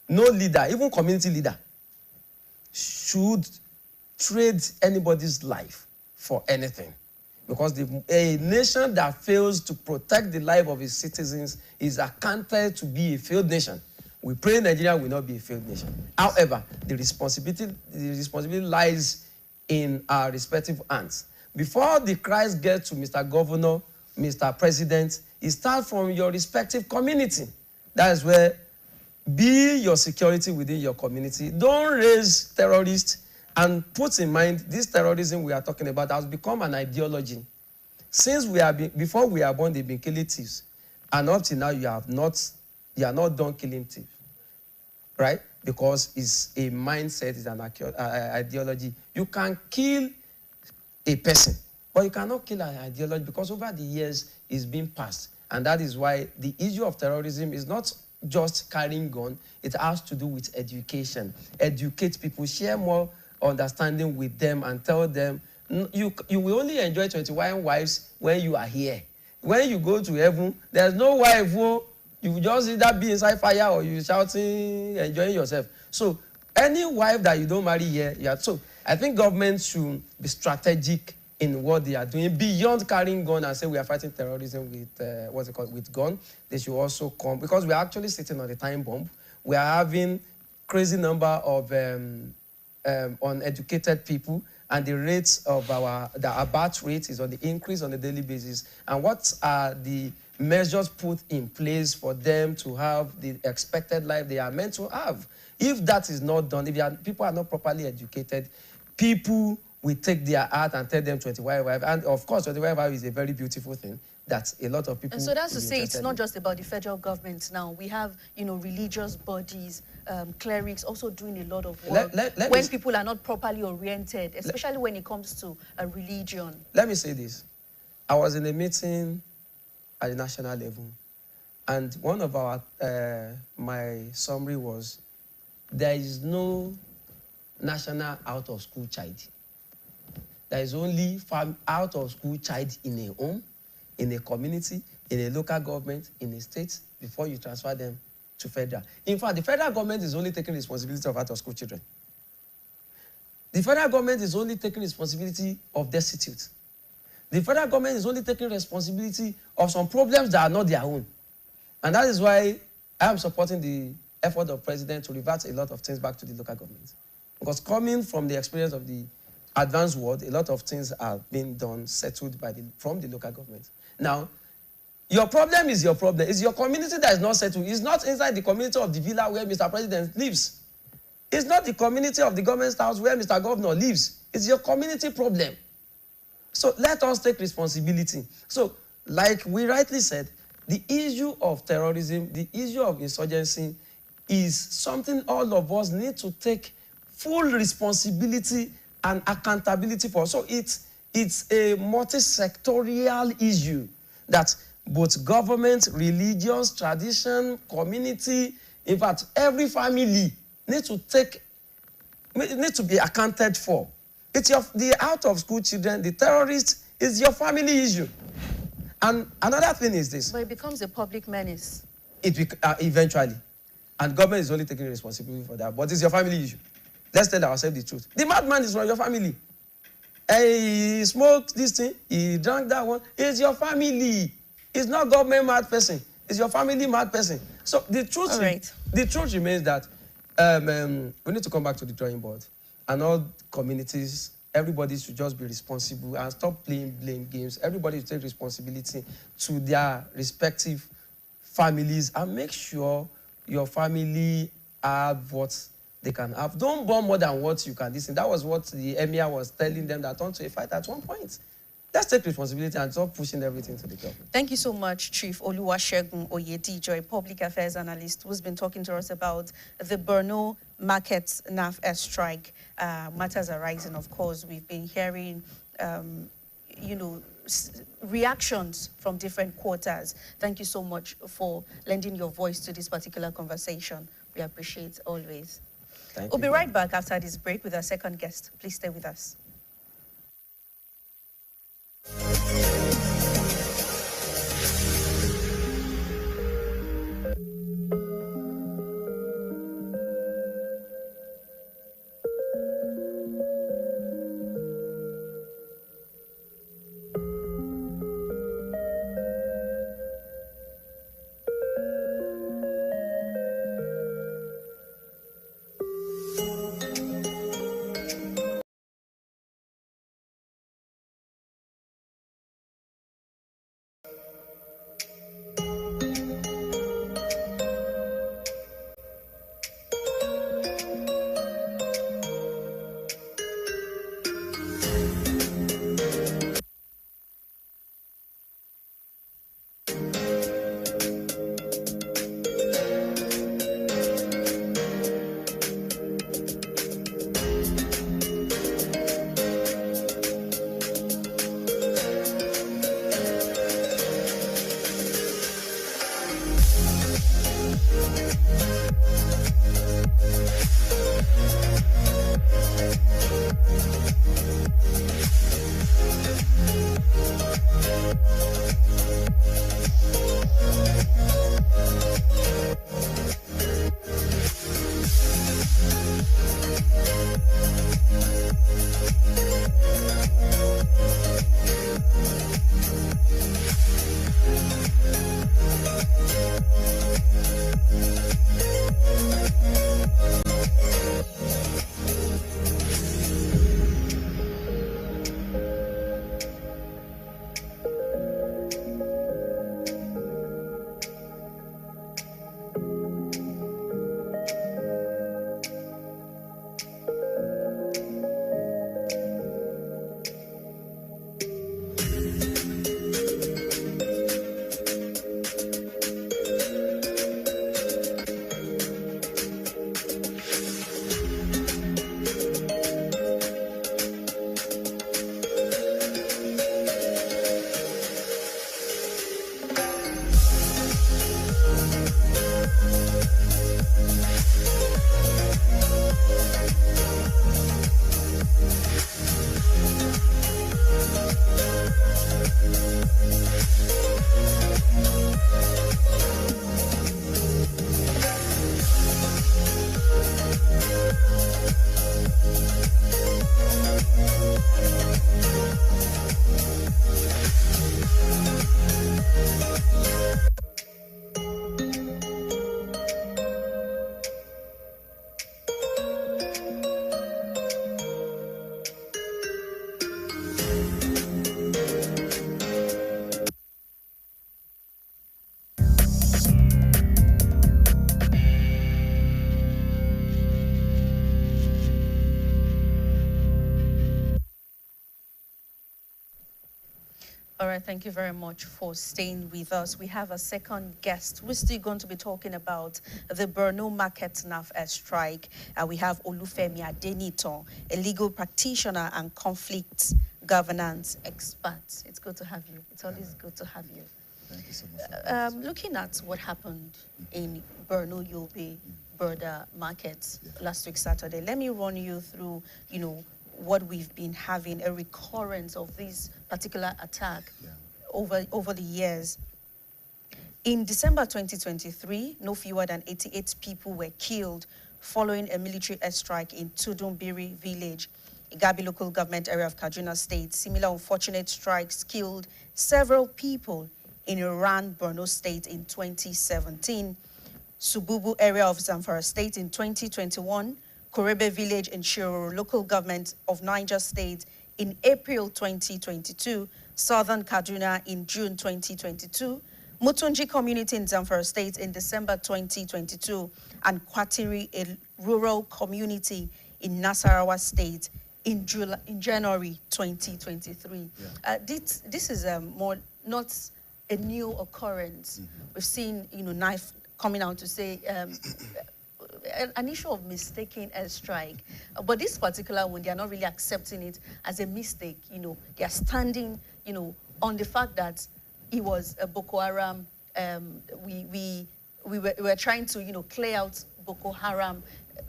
no leader, even community leader, should trade anybody's life for anything. Because a nation that fails to protect the life of its citizens is accounted to be a failed nation. We pray Nigeria will not be a failed nation. However, the responsibility lies in our respective hands. Before the Christ gets to Mr. Governor, Mr. President, it starts from your respective community. That is where be your security within your community. Don't raise terrorists, and put in mind this terrorism we are talking about has become an ideology. Since before we are born, they've been killing thieves, and up till now you are not done killing thieves, right? Because it's a mindset, it's an ideology. You can kill a person, but you cannot kill an ideology, because over the years it's been passed. And that is why the issue of terrorism is not just carrying gun, it has to do with education. Educate people, share more understanding with them and tell them, you will only enjoy 21 wives when you are here. When you go to heaven, there's no wife. You just either be inside fire or you shouting, enjoying yourself. So any wife that you don't marry here, yeah. So I think government should be strategic in what they are doing beyond carrying gun and say we are fighting terrorism with with gun. They should also come, because we are actually sitting on the time bomb. We are having crazy number of uneducated people, and the rates of the birth rate is on the increase on a daily basis. And what are the measures put in place for them to have the expected life they are meant to have? If that is not done, if people are not properly educated, people will take their art and tell them 25 wife. And of course, 25 wife is a very beautiful thing that a lot of people. And so that's to say, it's not just about the federal government now. We have, religious bodies, clerics also doing a lot of work when people are not properly oriented, especially when it comes to a religion. Let me say this. I was in a meeting at the national level, and one of my summary was, there is no national out-of-school child. There is only out-of-school child in a home, in a community, in a local government, in a state, before you transfer them to federal. In fact, the federal government is only taking responsibility of out-of-school children. The federal government is only taking responsibility of destitute. The federal government is only taking responsibility of some problems that are not their own. And that is why I am supporting the effort of the president to revert a lot of things back to the local government. Because coming from the experience of the advanced world, a lot of things are being done, settled from the local government. Now, your problem is your problem. It's your community that is not settled. It's not inside the community of the villa where Mr. President lives. It's not the community of the government house where Mr. Governor lives. It's your community problem. So let us take responsibility. So, like we rightly said, the issue of terrorism, the issue of insurgency is something all of us need to take full responsibility and accountability for. So it's a multi-sectorial issue that both government, religious, tradition, community, in fact, every family need to be accounted for. It's the out-of-school children, the terrorists, is your family issue. And another thing is this. But it becomes a public menace. Eventually. And government is only taking responsibility for that. But it's your family issue. Let's tell ourselves the truth. The madman is from your family. He smoked this thing, he drank that one. It's your family. It's not government mad person. It's your family mad person. So the truth, the truth remains that we need to come back to the drawing board. And all communities, everybody should just be responsible and stop playing blame games. Everybody should take responsibility to their respective families and make sure your family have what they can have. Don't burn more than what you can listen. That was what the emir was telling them that turned to a fight at one point. Let's take responsibility and stop pushing everything to the government. Thank you so much, Chief Oluwasegun Oyedijo, a public affairs analyst who's been talking to us about the Borno Market NAF airstrike. Matters arising, of course. We've been hearing, reactions from different quarters. Thank you so much for lending your voice to this particular conversation. We appreciate always. We'll be right back after this break with our second guest. Please stay with us. All right, thank you very much for staying with us. We have a second guest. We're still going to be talking about the Borno Market NAF strike. We have Olufemi Adeniton, a legal practitioner and conflict governance expert. It's good to have you. It's always good to have you. Thank you so much. Looking at what happened in Borno Yobe border market last week, Saturday, let me run you through, what we've been having, a recurrence of this particular attack over the years. In December 2023, no fewer than 88 people were killed following a military airstrike in Tudumbiri village, Igabi local government area of Kaduna State. Similar unfortunate strikes killed several people in Iran, Borno State in 2017, Sububu area of Zamfara State in 2021, Korebe village in Shiroro local government of Niger State in April 2022, Southern Kaduna in June 2022, Mutunji community in Zamfara State in December 2022, and Kwatiri, a rural community in Nasarawa State in January 2023. This is more not a new occurrence. We've seen, knife coming out to say an issue of mistaking airstrike. But this particular one, they are not really accepting it as a mistake. They are standing, on the fact that it was a Boko Haram. We were trying to, clear out Boko Haram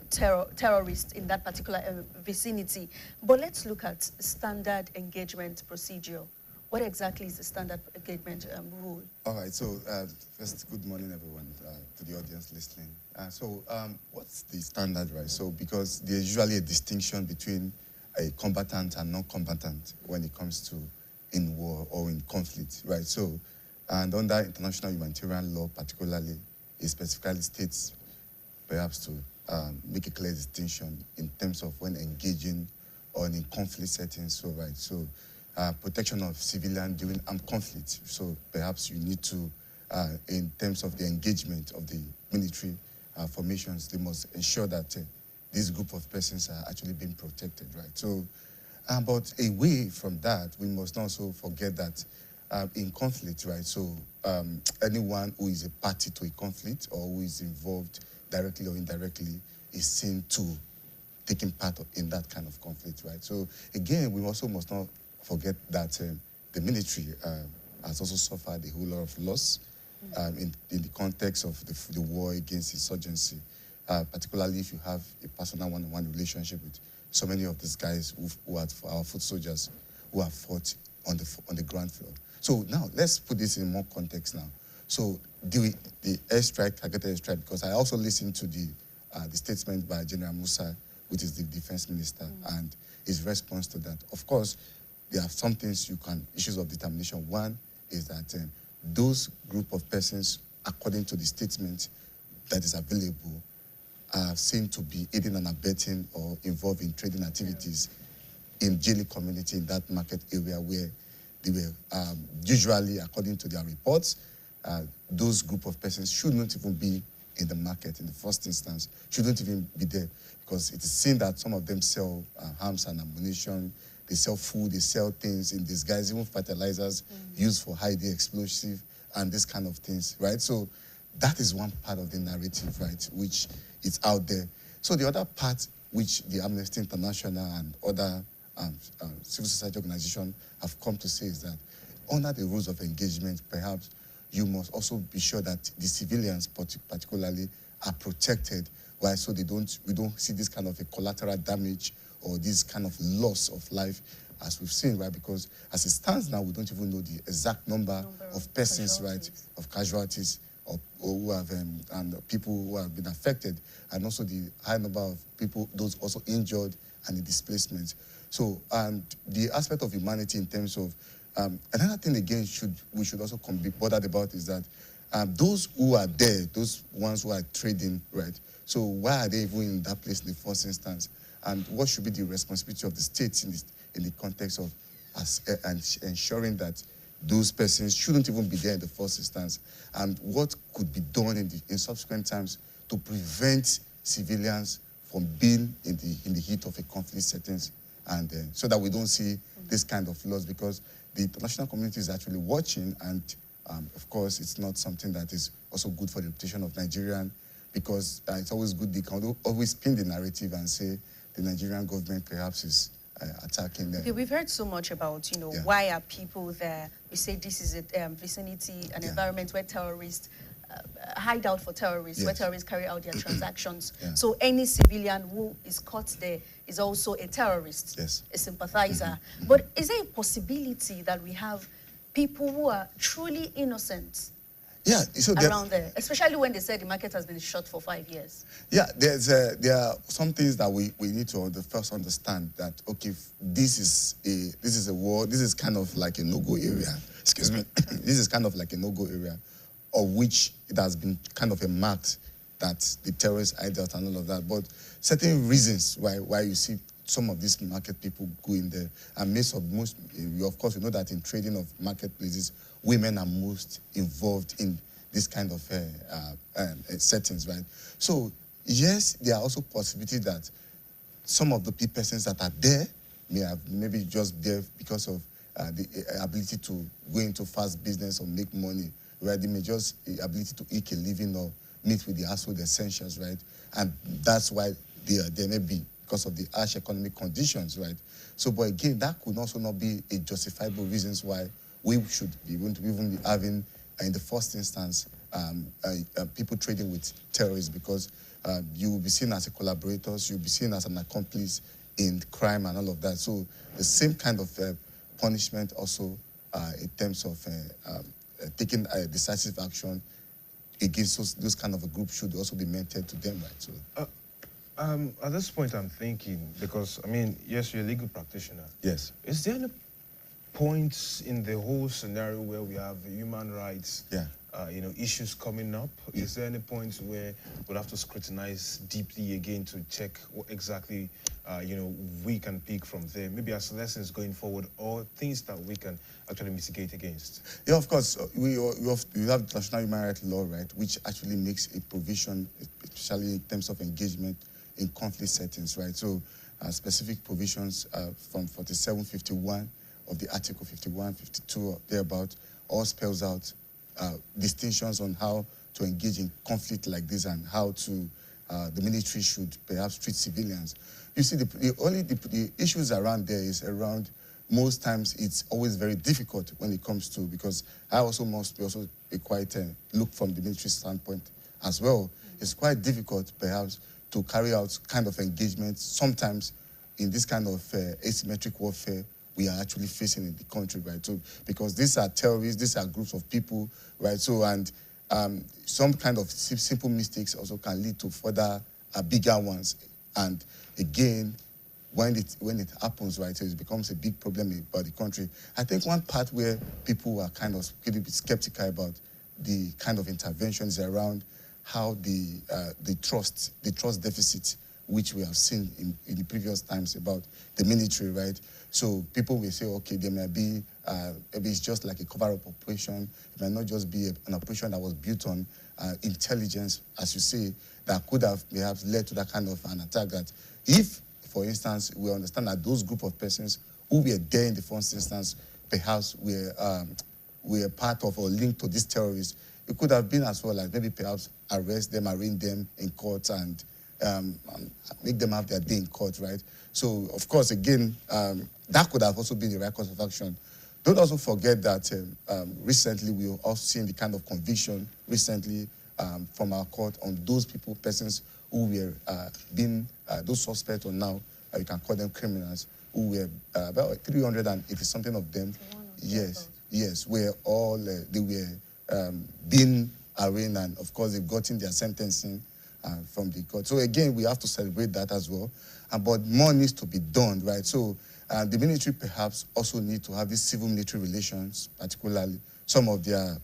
terrorists in that particular vicinity. But let's look at standard engagement procedure. What exactly is the standard engagement rule? All right, so first, good morning, everyone, to the audience listening. What's the standard, right? So, because there's usually a distinction between a combatant and non-combatant when it comes to in war or in conflict, right? So, and under international humanitarian law particularly, it specifically states perhaps to make a clear distinction in terms of when engaging or in conflict settings, so, right? So, protection of civilian during armed conflict. So perhaps you need to, in terms of the engagement of the military formations, they must ensure that this group of persons are actually being protected, right? So, but away from that, we must also forget that in conflict, right? So anyone who is a party to a conflict or who is involved directly or indirectly is seen to taking part in that kind of conflict, right? So again, we also must not forget that the military has also suffered a whole lot of loss in the context of the war against insurgency, particularly if you have a personal one-on-one relationship with so many of these guys who are our foot soldiers who have fought on the ground floor. So now let's put this in more context now. So the airstrike, targeted airstrike, because I also listened to the statement by General Musa, which is the defense minister, and his response to that. Of course, there are some things issues of determination. One is that those group of persons, according to the statement that is available, are seen to be aiding and abetting or involved in trading activities in Jili community, in that market area where they were usually, according to their reports, those group of persons should not even be in the market in the first instance, shouldn't even be there, because it is seen that some of them sell arms and ammunition. They sell food, they sell things in disguise, even fertilizers used for hiding explosive and this kind of things, right? So that is one part of the narrative, right, which is out there. So the other part, which the Amnesty International and other civil society organizations have come to say, is that under the rules of engagement, perhaps you must also be sure that the civilians particularly are protected, right? So we don't see this kind of a collateral damage or this kind of loss of life as we've seen, right? Because as it stands now, we don't even know the exact number of persons, right, of casualties or who have, and people who have been affected, and also the high number of people, those also injured and the displacement. So, and the aspect of humanity in terms of, another thing again we should also be bothered about is that those who are there, those ones who are trading, right? So why are they even in that place in the first instance? And what should be the responsibility of the state in the context of ensuring that those persons shouldn't even be there in the first instance? And what could be done in subsequent times to prevent civilians from being in the heat of a conflict settings and so that we don't see this kind of loss, because the international community is actually watching, and of course, it's not something that is also good for the reputation of Nigerian, because it's always good, they can always spin the narrative and say the Nigerian government perhaps is attacking them. Okay, we've heard so much about, why are people there? We say this is a vicinity, an environment where terrorists hide out for terrorists, where terrorists carry out their transactions. So any civilian who is caught there is also a terrorist, a sympathizer. But is there a possibility that we have people who are truly innocent around there, especially when they say the market has been shut for 5 years? Yeah, there are some things that we need to first understand, that okay, this is a war. This is kind of like a no-go area. Excuse me. This is kind of like a no-go area, of which it has been kind of a mark that the terrorists hide out and all of that. But certain reasons why you see some of these market people go in there, and of course, you know that in trading of marketplaces, women are most involved in this kind of settings, right? So yes, there are also possibilities that some of the persons that are there may have maybe just there because of the ability to go into fast business or make money, right? They may just the ability to eke a living or meet with the household essentials, right? And that's why they are there, maybe because of the harsh economic conditions, right? So, but again, that could also not be a justifiable reasons why we should be even be having, in the first instance, people trading with terrorists, because you will be seen as a collaborators, you'll be seen as an accomplice in crime and all of that. So the same kind of punishment also in terms of taking decisive action against those kind of a group should also be meted to them, right? So. At this point, I'm thinking, because, I mean, yes, you're a legal practitioner. Yes. Is there any points in the whole scenario where we have human rights, issues coming up? Is there any points where we'll have to scrutinize deeply again to check what exactly, we can pick from there? Maybe as lessons going forward, or things that we can actually mitigate against? Yeah, of course. We have international human rights law, right, which actually makes a provision, especially in terms of engagement in conflict settings, right? So specific provisions from 4751 of the Article 51, 52, or thereabout, all spells out distinctions on how to engage in conflict like this, and how to the military should perhaps treat civilians. You see, the issues around there is around, most times it's always very difficult when it comes to, because I also must be quite look from the military standpoint as well. It's quite difficult perhaps to carry out kind of engagement sometimes in this kind of asymmetric warfare we are actually facing in the country, right? So, because these are terrorists, these are groups of people, right? So, and some kind of simple mistakes also can lead to further bigger ones. And again, when it happens, right, so it becomes a big problem about the country. I think one part where people are kind of a bit skeptical about the kind of intervention is around how the trust deficit, which we have seen in the previous times about the military, right? So people will say, okay, there may be, maybe it's just like a cover-up operation. It might not just be an operation that was built on intelligence, as you say, that could have perhaps led to that kind of an attack. That if, for instance, we understand that those group of persons who were there in the first instance, perhaps were part of or linked to these terrorists, it could have been as well, like maybe perhaps arrest them, arraign them in court, and make them have their day in court, right? So, of course, again, that could have also been the right course of action. Don't also forget that recently we also seen the kind of conviction recently from our court on those persons who were those suspects, or now you can call them criminals, who were about 380-something of them. Yes, were all, they were being arraigned, and of course they've gotten their sentencing from the court. So again, we have to celebrate that as well. But more needs to be done, right? So the military perhaps also need to have these civil-military relations, particularly some of their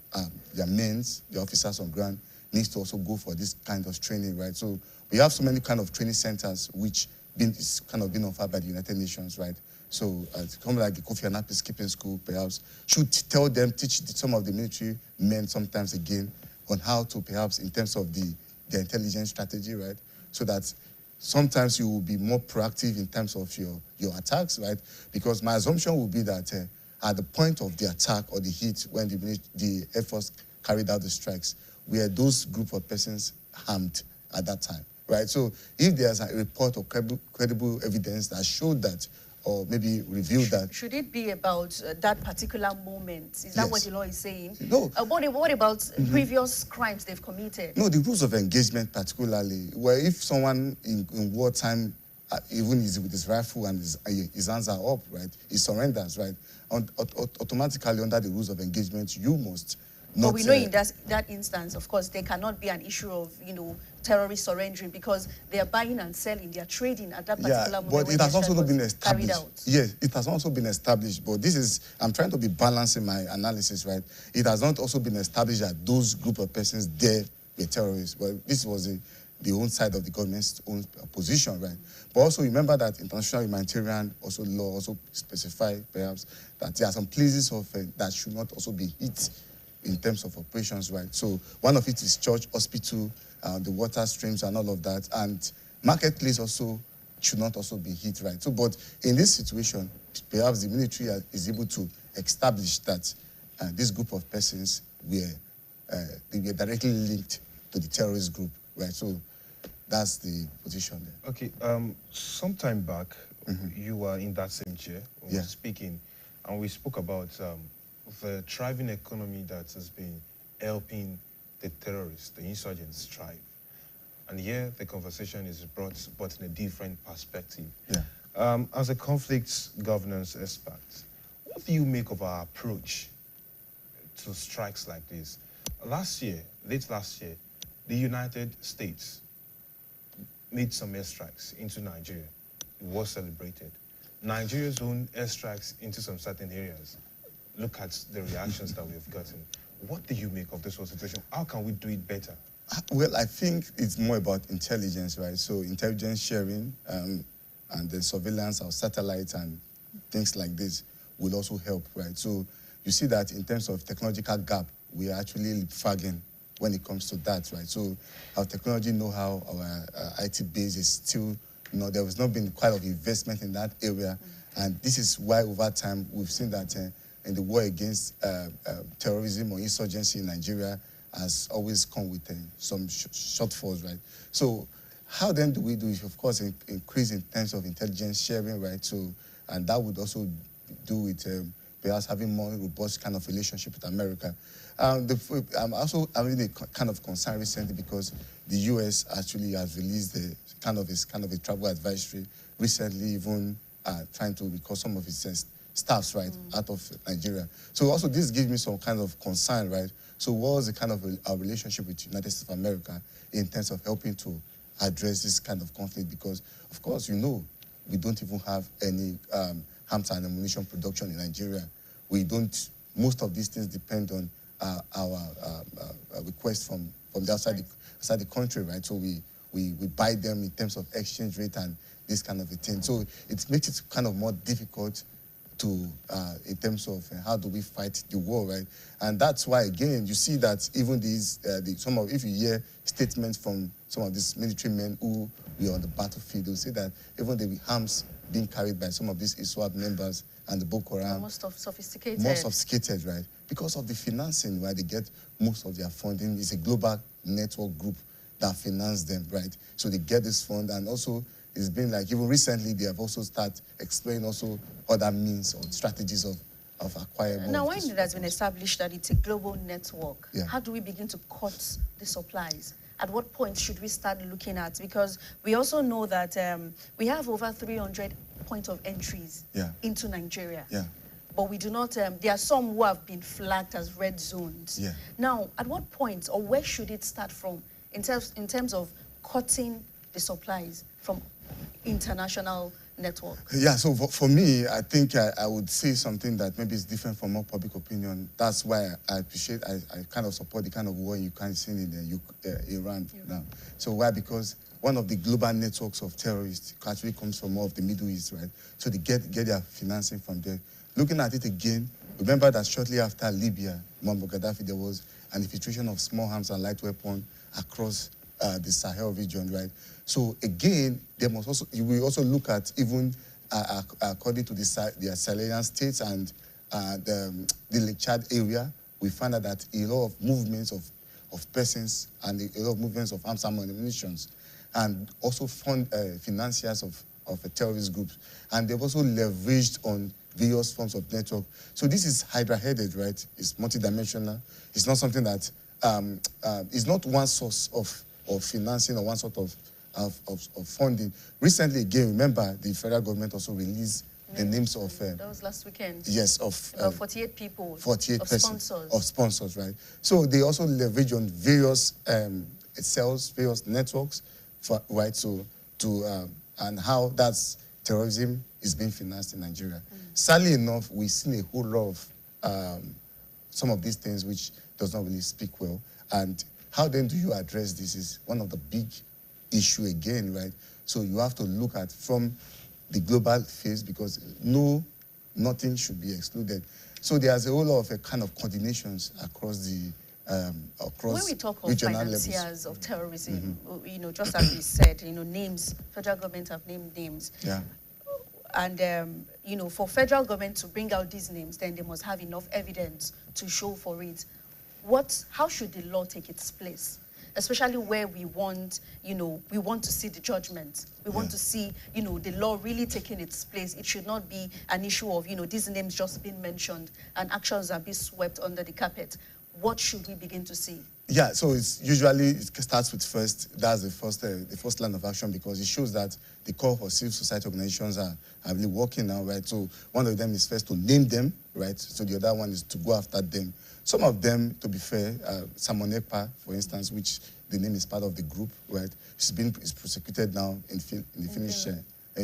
men, the officers on ground, needs to also go for this kind of training, right? So we have so many kind of training centers which is kind of been offered by the United Nations, right? So something like the Kofi Annan Peacekeeping School perhaps should teach some of the military men sometimes again on how to perhaps in terms of their intelligence strategy, right? So that sometimes you will be more proactive in terms of your attacks, right? Because my assumption will be that at the point of the attack or the hit, when the Air Force carried out the strikes, were those group of persons harmed at that time, right? So if there's a report of credible evidence that showed that, or maybe revealed that. Should it be about that particular moment? Is that what the law is saying? No. What about previous crimes they've committed? No, the rules of engagement particularly, where if someone in wartime, even with his rifle and his hands are up, right, he surrenders, right, automatically under the rules of engagement, you must not... But we know in that instance, of course, there cannot be an issue of, terrorists surrendering because they are buying and selling, they are trading at that particular moment. But it has also not been established. Yes, it has also been established, but this is, I'm trying to be balanced in my analysis, right? It has not also been established that those group of persons there were terrorists. Well, this was the own side of the government's own position, right? But also remember that international humanitarian also law also specify perhaps that there are some places of that should not also be hit in terms of operations, right? So one of it is church, hospital, the water streams and all of that, and marketplace also should not also be hit, right? So, but in this situation, perhaps the military is able to establish that this group of persons they were directly linked to the terrorist group, right? So that's the position there. Okay, sometime back, you were in that same chair, we were speaking, and we spoke about the thriving economy that has been helping the terrorists, the insurgents thrive. And here the conversation is brought but in a different perspective. Yeah. As a conflict governance expert, what do you make of our approach to strikes like this? Late last year, the United States made some airstrikes into Nigeria. It was celebrated. Nigeria's own airstrikes into some certain areas. Look at the reactions that we have gotten. What do you make of this whole situation? How can we do it better? Well, I think it's more about intelligence, right? So intelligence sharing and then surveillance of satellites and things like this will also help, right? So you see that in terms of technological gap, we are actually leapfrogging when it comes to that, right? So our technology know-how, our IT base is still, there has not been quite of investment in that area. And this is why over time we've seen that in the war against terrorism or insurgency in Nigeria has always come with some shortfalls, right? So how then do we do it? Of course, increase in terms of intelligence sharing, right? So, and that would also do with perhaps having more robust kind of relationship with America. I'm also having a kind of concern recently because the US actually has released a travel advisory recently, even trying to recall some of its staffs, right, out of Nigeria. So also this gives me some kind of concern, right? So what was the kind of our relationship with the United States of America in terms of helping to address this kind of conflict? Because, of course, we don't even have any arms and ammunition production in Nigeria. Most of these things depend on our requests from the outside the country, right? So we buy them in terms of exchange rate and this kind of a thing. So it makes it kind of more difficult in terms of how do we fight the war, right? And that's why, again, you see that even if you hear statements from some of these military men who were on the battlefield, they'll say that even the arms being carried by some of these ISWAP members and the Boko Haram. More sophisticated. More sophisticated, right? Because of the financing, right? They get most of their funding. It's a global network group that finance them, right? So they get this fund, and also it's been like, even recently, they have also started exploring also other means or strategies of acquiring. Now, when it has been established that it's a global network, Yeah. how do we begin to cut the supplies? At what point should we start looking at? Because we also know that we have over 300 points of entries into Nigeria. Yeah. But we do not, there are some who have been flagged as red zones. Yeah. Now, at what point or where should it start from in terms of cutting the supplies from international network? Yeah, so for me, I think I would say something that maybe is different from more public opinion. That's why I appreciate, I kind of support the kind of war you can see in Iran now. So why? Because one of the global networks of terrorists actually comes from more of the Middle East, right? So they get their financing from there. Looking at it again, remember that shortly after Libya, Muammar Gaddafi, there was an infiltration of small arms and light weapons across the Sahel region, right? So again, they must also, you will also look at even according to their surveillance states and the Lake Chad area, we find out that a lot of movements of persons and a lot of movements of arms and ammunition, and also financiers of terrorist groups. And they've also leveraged on various forms of network. So this is hydra-headed, right? It's multidimensional. It's not something that, it's not one source of financing or one sort of funding. Recently, again, remember, the federal government also released the names of... that was last weekend. Yes, of... 48 people. 48 of persons. Sponsors. Of sponsors, right? So they also leverage on various cells, various networks, right? So and how that's terrorism is being financed in Nigeria. Sadly enough, we've seen a whole lot of some of these things which does not really speak well. And how then do you address this is one of the big issue again, right? So you have to look at from the global phase, because nothing should be excluded. So there's a whole lot of kind of coordinations across the when we talk of financiers levels of terrorism, you know, just as we said, you know, names, federal government have named names. Yeah. And, you know, for federal government to bring out these names, then they must have enough evidence to show for it. How should the law take its place? Especially where we want, you know, we want to see the judgment. We want to see, you know, the law really taking its place. It should not be an issue of, you know, these names just being mentioned and actions are being swept under the carpet. What should we begin to see? Yeah, so it's usually, it starts with that's the first line of action, because it shows that the core of civil society organizations are really working now, right? So one of them is first to name them, right? So the other one is to go after them. Some of them, to be fair, Simon Ekpa, for instance, which the name is part of the group, right? Is prosecuted now in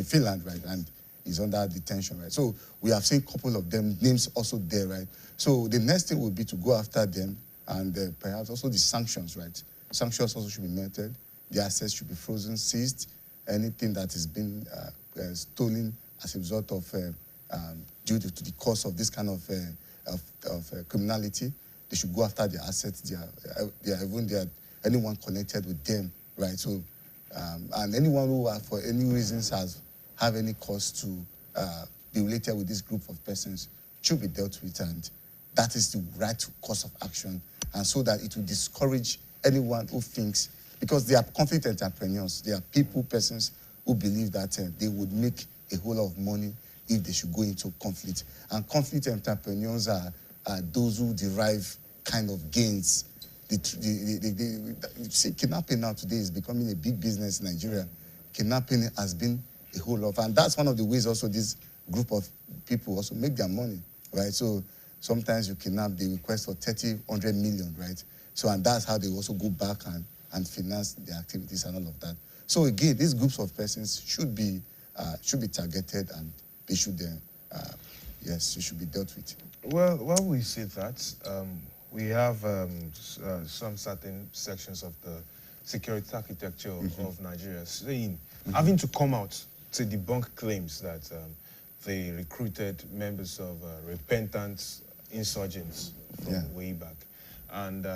Finland, right? And is under detention, right? So we have seen a couple of them, names also there, right? So the next thing would be to go after them, and perhaps also the sanctions, right? Sanctions also should be meted. The assets should be frozen, seized. Anything that is being stolen as a result of, due to the course of this kind of criminality, they should go after their assets. Anyone connected with them, right? So, and anyone who, for any reasons, have any cause to be related with this group of persons should be dealt with, and that is the right course of action, and so that it will discourage anyone who thinks, because they are conflict entrepreneurs, they are persons who believe that they would make a whole lot of money if they should go into conflict. And conflict entrepreneurs are those who derive kind of gains. See, kidnapping now today is becoming a big business in Nigeria. Kidnapping has been a whole lot, and that's one of the ways also this group of people also make their money, right? So sometimes you kidnap, they request for 30, 100 million, right? So, and that's how they also go back and finance their activities and all of that. So again, these groups of persons should be targeted, and they should, yes, it should be dealt with. Well, while we say that, we have some certain sections of the security architecture of Nigeria saying, having to come out to debunk claims that they recruited members of repentant insurgents from way back. And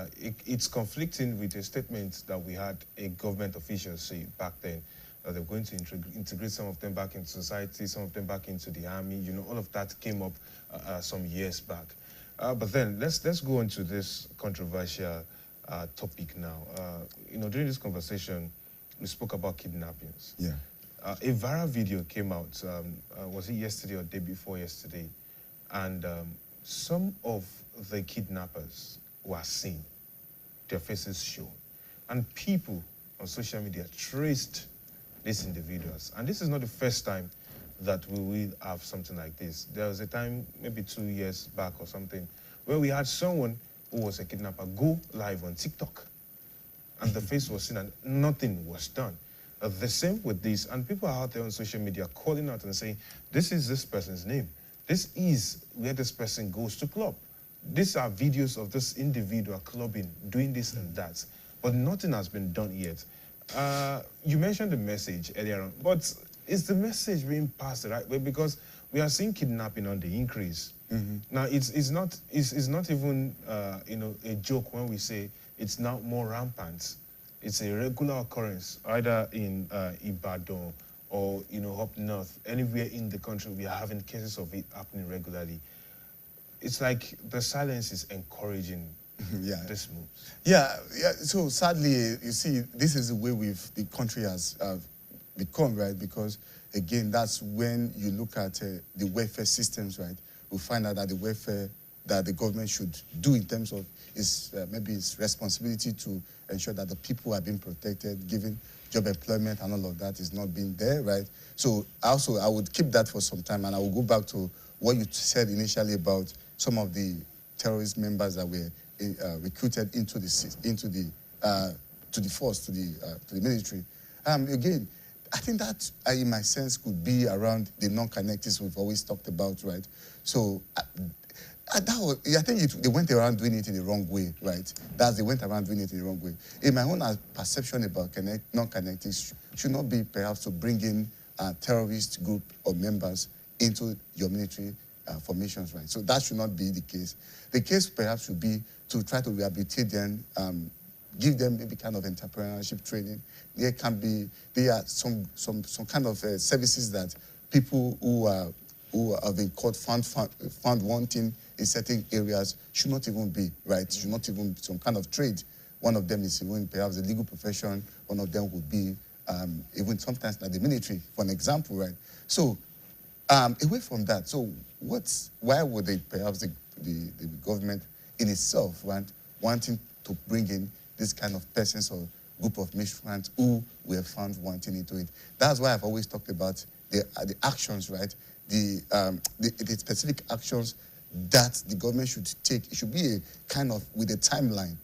it's conflicting with a statement that we had a government official say back then, that they're going to integrate some of them back into society, some of them back into the army. You know, all of that came up some years back. But then let's go into this controversial topic now. You know, during this conversation, we spoke about kidnappings. Yeah. A viral video came out, was it yesterday or day before yesterday? And some of the kidnappers were seen, their faces shown. And people on social media traced these individuals. And this is not the first time that we will have something like this. There was a time, maybe 2 years back or something, where we had someone who was a kidnapper go live on TikTok. And the face was seen and nothing was done. The same with this, and people are out there on social media calling out and saying, this is this person's name. This is where this person goes to club. These are videos of this individual clubbing, doing this and that. But nothing has been done yet. You mentioned the message earlier on, but is the message being passed the right way? Because we are seeing kidnapping on the increase. Now, it's not even you know, a joke when we say it's now more rampant. it's a regular occurrence, either in Ibadan or, up north, anywhere in the country, we are having cases of it happening regularly. It's like the silence is encouraging Yeah. this move. Yeah. So sadly, you see, this is the way the country has become, right? Because again, that's when you look at the welfare systems, right? We find out that the welfare that the government should do in terms of maybe its responsibility to ensure that the people are being protected, given job employment and all of that is not being there, right? So also, I would keep that for some time, and I will go back to what you said initially about some of the terrorist members that were recruited into the force, to the military. Again, I think that, in my sense, could be around the non-connectives we've always talked about, right? So I think they went around doing it in the wrong way, right? They went around doing it in the wrong way. In my own perception about non-connectives should not be perhaps to bring in a terrorist group or members into your military formations, right? So that should not be the case. The case perhaps should be to try to rehabilitate them, give them maybe kind of entrepreneurship training. There are some kind of services that people who have been caught found wanting in certain areas should not even be, right? Should not even be some kind of trade. One of them is even perhaps the legal profession. One of them would be even sometimes like the military, for an example, right? So away from that, so why would perhaps the government in itself wanting to bring in this kind of persons or group of migrants who were found wanting into it? That's why I've always talked about the actions, right? The specific actions that the government should take. It should be a kind of with a timeline.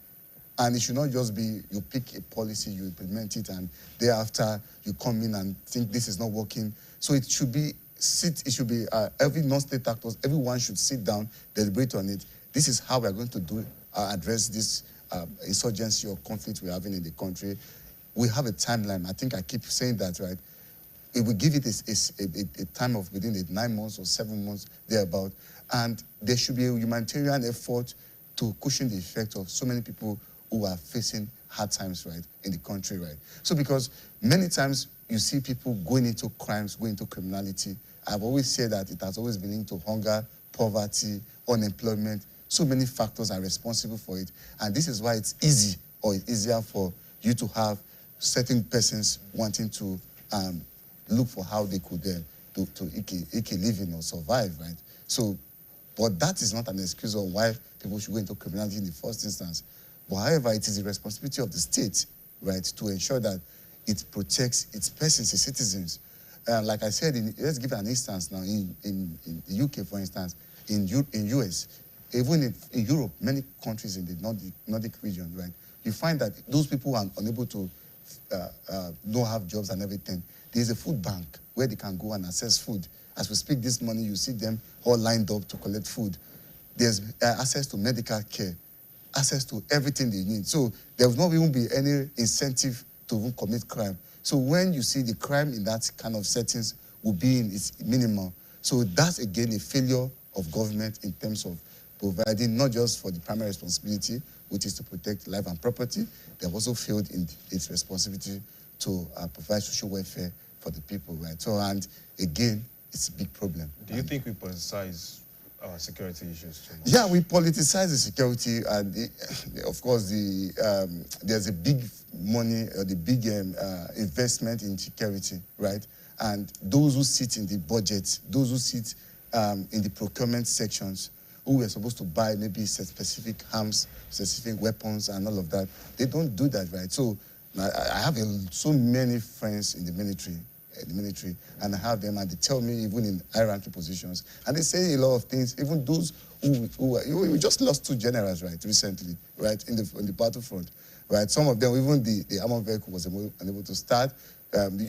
And it should not just be you pick a policy, you implement it, and thereafter you come in and think this is not working. So it should be every non-state actors, everyone should sit down, deliberate on it. This is how we are going to address this insurgency or conflict we're having in the country. We have a timeline. I think I keep saying that, right? If we give it a time of within 9 months or 7 months, thereabout, and there should be a humanitarian effort to cushion the effect of so many people who are facing hard times, right, in the country, right? So because many times you see people going into crimes, going into criminality. I've always said that it has always been linked to hunger, poverty, unemployment. So many factors are responsible for it. And this is why it's easy or it's easier for you to have certain persons wanting to look for how they could to eke a living or survive, right? So, but that is not an excuse on why people should go into criminality in the first instance. But however, it is the responsibility of the state, right, to ensure that it protects its persons, its citizens. Like I said, let's give an instance now. In the UK, for instance, in US, even in Europe, many countries in the Nordic region, right, you find that those people are unable to don't have jobs and everything. There's a food bank where they can go and access food. As we speak this morning, you see them all lined up to collect food. There's access to medical care, access to everything they need. So there will not even be any incentive to even commit crime. So when you see the crime in that kind of settings will be in its minimal. So that's again a failure of government in terms of providing not just for the primary responsibility, which is to protect life and property. They have also failed in its responsibility to provide social welfare for the people, right? So, and again, it's a big problem. Do you think we politicize security issues too much? Yeah, we politicize the security, and of course, there's a big money, the big investment in security, right? And those who sit in the budget, those who sit in the procurement sections, who were supposed to buy maybe specific arms, specific weapons, and all of that, they don't do that, right? So I have so many friends in the military, and I have them, and they tell me even in high-ranking positions, and they say a lot of things. Even those we just lost 2 generals, right, recently, right, in the battlefront, right. Some of them, even the armored vehicle was unable to start.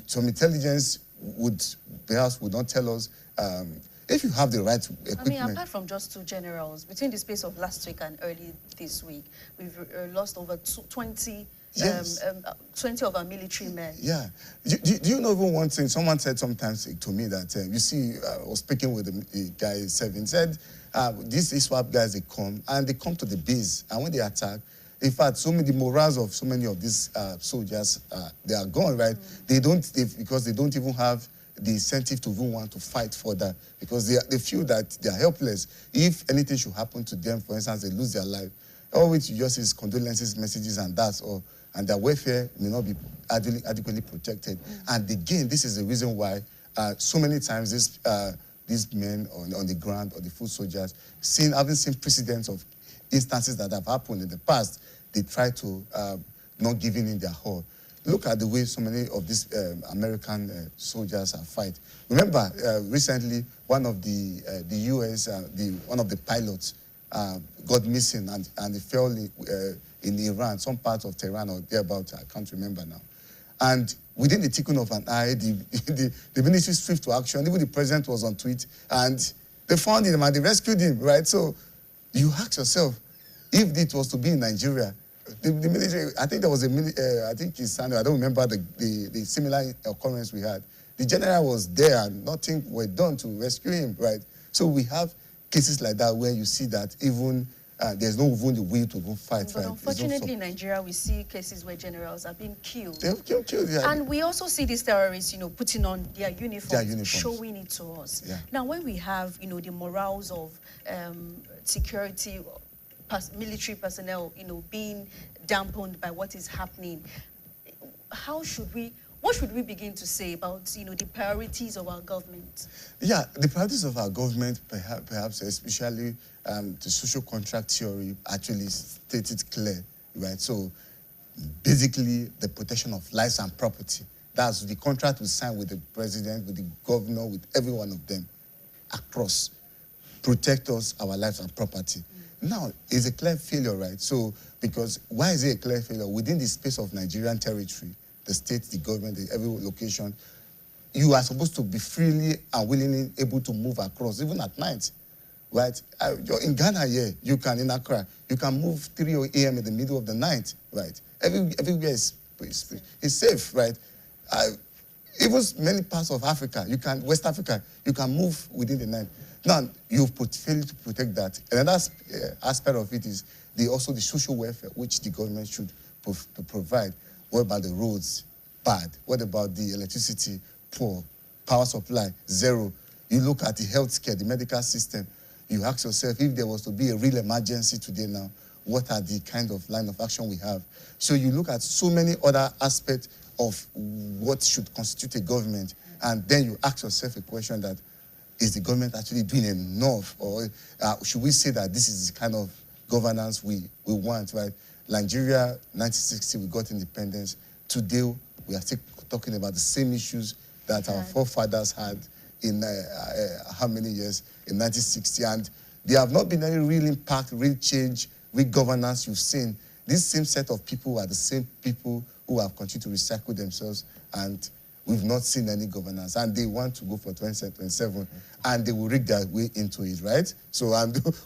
Some intelligence would not tell us if you have the right equipment. I mean, apart from just 2 generals, between the space of last week and early this week, we've lost over 20. Yes. 20 of our military men. Yeah. Do you know even one thing? Someone said sometimes to me that, you see, I was speaking with the guy, Seven, said, these SWAT guys, they come to the base, and when they attack, In fact, the morals of so many of these soldiers, they are gone, right? Because they don't even have the incentive to even want to fight further, because they feel that they are helpless. If anything should happen to them, for instance, they lose their life, all which you just is condolences messages and and their welfare may not be adequately protected. And again, this is the reason why so many times these men on the ground, or the foot soldiers, having seen precedents of instances that have happened in the past, they try to not give in their all. Look at the way so many of these American soldiers are fight. Remember, recently, one of the US, one of the pilots got missing, and he fell in Iran, some part of Tehran or thereabout, I can't remember now. And within the tickling of an eye, the ministry swift to action. Even the president was on tweet, and they found him and they rescued him, right? So you ask yourself, if it was to be in Nigeria, the military, I think there was I think it's Sunday, I don't remember the similar occurrence we had. The general was there and nothing was done to rescue him, right? So we have cases like that where you see that even there's no even the will to even fight, but right? Unfortunately, in Nigeria, we see cases where generals are being killed. They've killed, yeah. And we also see these terrorists, putting on their uniforms, showing it to us. Yeah. Now, when we have, the morals of security, military personnel, being dampened by what is happening, what should we begin to say about, the priorities of our government? Yeah, the priorities of our government, perhaps especially the social contract theory, actually stated clear, right? So basically, the protection of lives and property. That's the contract we signed with the president, with the governor, with every one of them across. Protect us, our lives and property. Now, it's a clear failure, right? So, because why is it a clear failure? Within the space of Nigerian territory, the state, the government, every location, you are supposed to be freely and willingly able to move across, even at night, right? In Ghana here, in Accra, you can move 3 a.m. in the middle of the night, right? Everywhere is safe, right? Even many parts of Africa, West Africa, you can move within the night. Now, you've failed to protect that. Another aspect of it is also the social welfare, which the government should provide. What about the roads? Bad. What about the electricity? Poor. Power supply? Zero. You look at the healthcare, the medical system. You ask yourself, if there was to be a real emergency today now, what are the kind of line of action we have? So you look at so many other aspects of what should constitute a government, and then you ask yourself a question that, is the government actually doing enough? Or should we say that this is the kind of governance we want, right? Nigeria, 1960, we got independence. Today, we are still talking about the same issues that our forefathers had in how many years? In 1960. And there have not been any real impact, real change, real governance you've seen. This same set of people are the same people who have continued to recycle themselves, and we've not seen any governance, and they want to go for 2027, and they will rig their way into it, right? So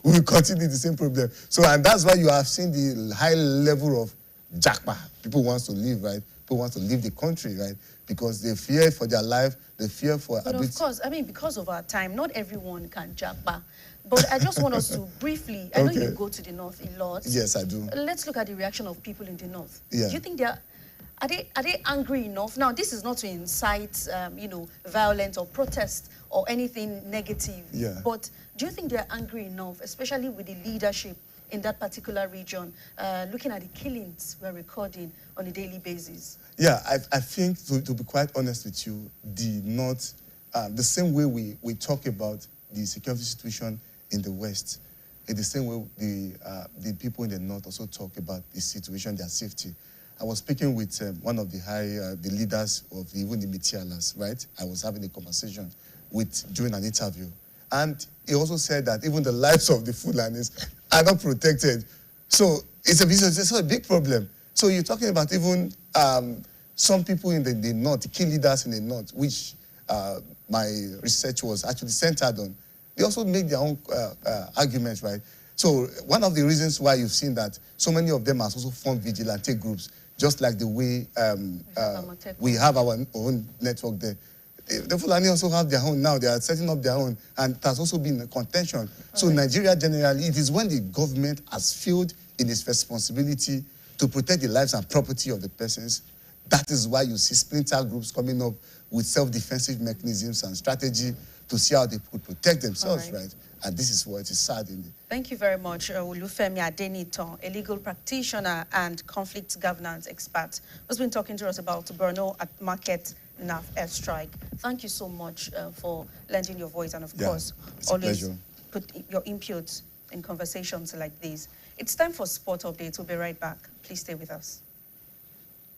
we will continue the same problem. So, and that's why you have seen the high level of jackpot. People want to leave, right? People want to leave the country, right? Because they fear for their life, they fear for... But of course, because of our time, not everyone can jackpot. But I just want us to briefly, I know you go to the north a lot. Yes, I do. Let's look at the reaction of people in the north. Yeah. Do you think are they angry enough? Now, this is not to incite, violence or protest or anything negative. Yeah. But do you think they're angry enough, especially with the leadership in that particular region, looking at the killings we're recording on a daily basis? Yeah, I think, to be quite honest with you, the same way we talk about the security situation in the West, in the same way the people in the North also talk about the situation, their safety. I was speaking with one of the leaders of even the Mitialas, right? I was having a conversation during an interview. And he also said that even the lives of the Fulanis are not protected. So it's a big problem. So you're talking about even some people in the North, the key leaders in the North, which my research was actually centered on. They also make their own arguments, right? So one of the reasons why you've seen that so many of them are also formed vigilante groups, just like the way we have our own network there. The Fulani also have their own now. They are setting up their own, and it has also been a contention. So Nigeria generally, it is when the government has failed in its responsibility to protect the lives and property of the persons. That is why you see splinter groups coming up with self-defensive mechanisms and strategy to see how they could protect themselves, right? And this is what is sad in it. Thank you very much, Olufemi Adenitan, a legal practitioner and conflict governance expert, who's been talking to us about Borno at Market NAF airstrike. Thank you so much for lending your voice, and of course, always put your input in conversations like these. It's time for Sport Updates. We'll be right back. Please stay with us.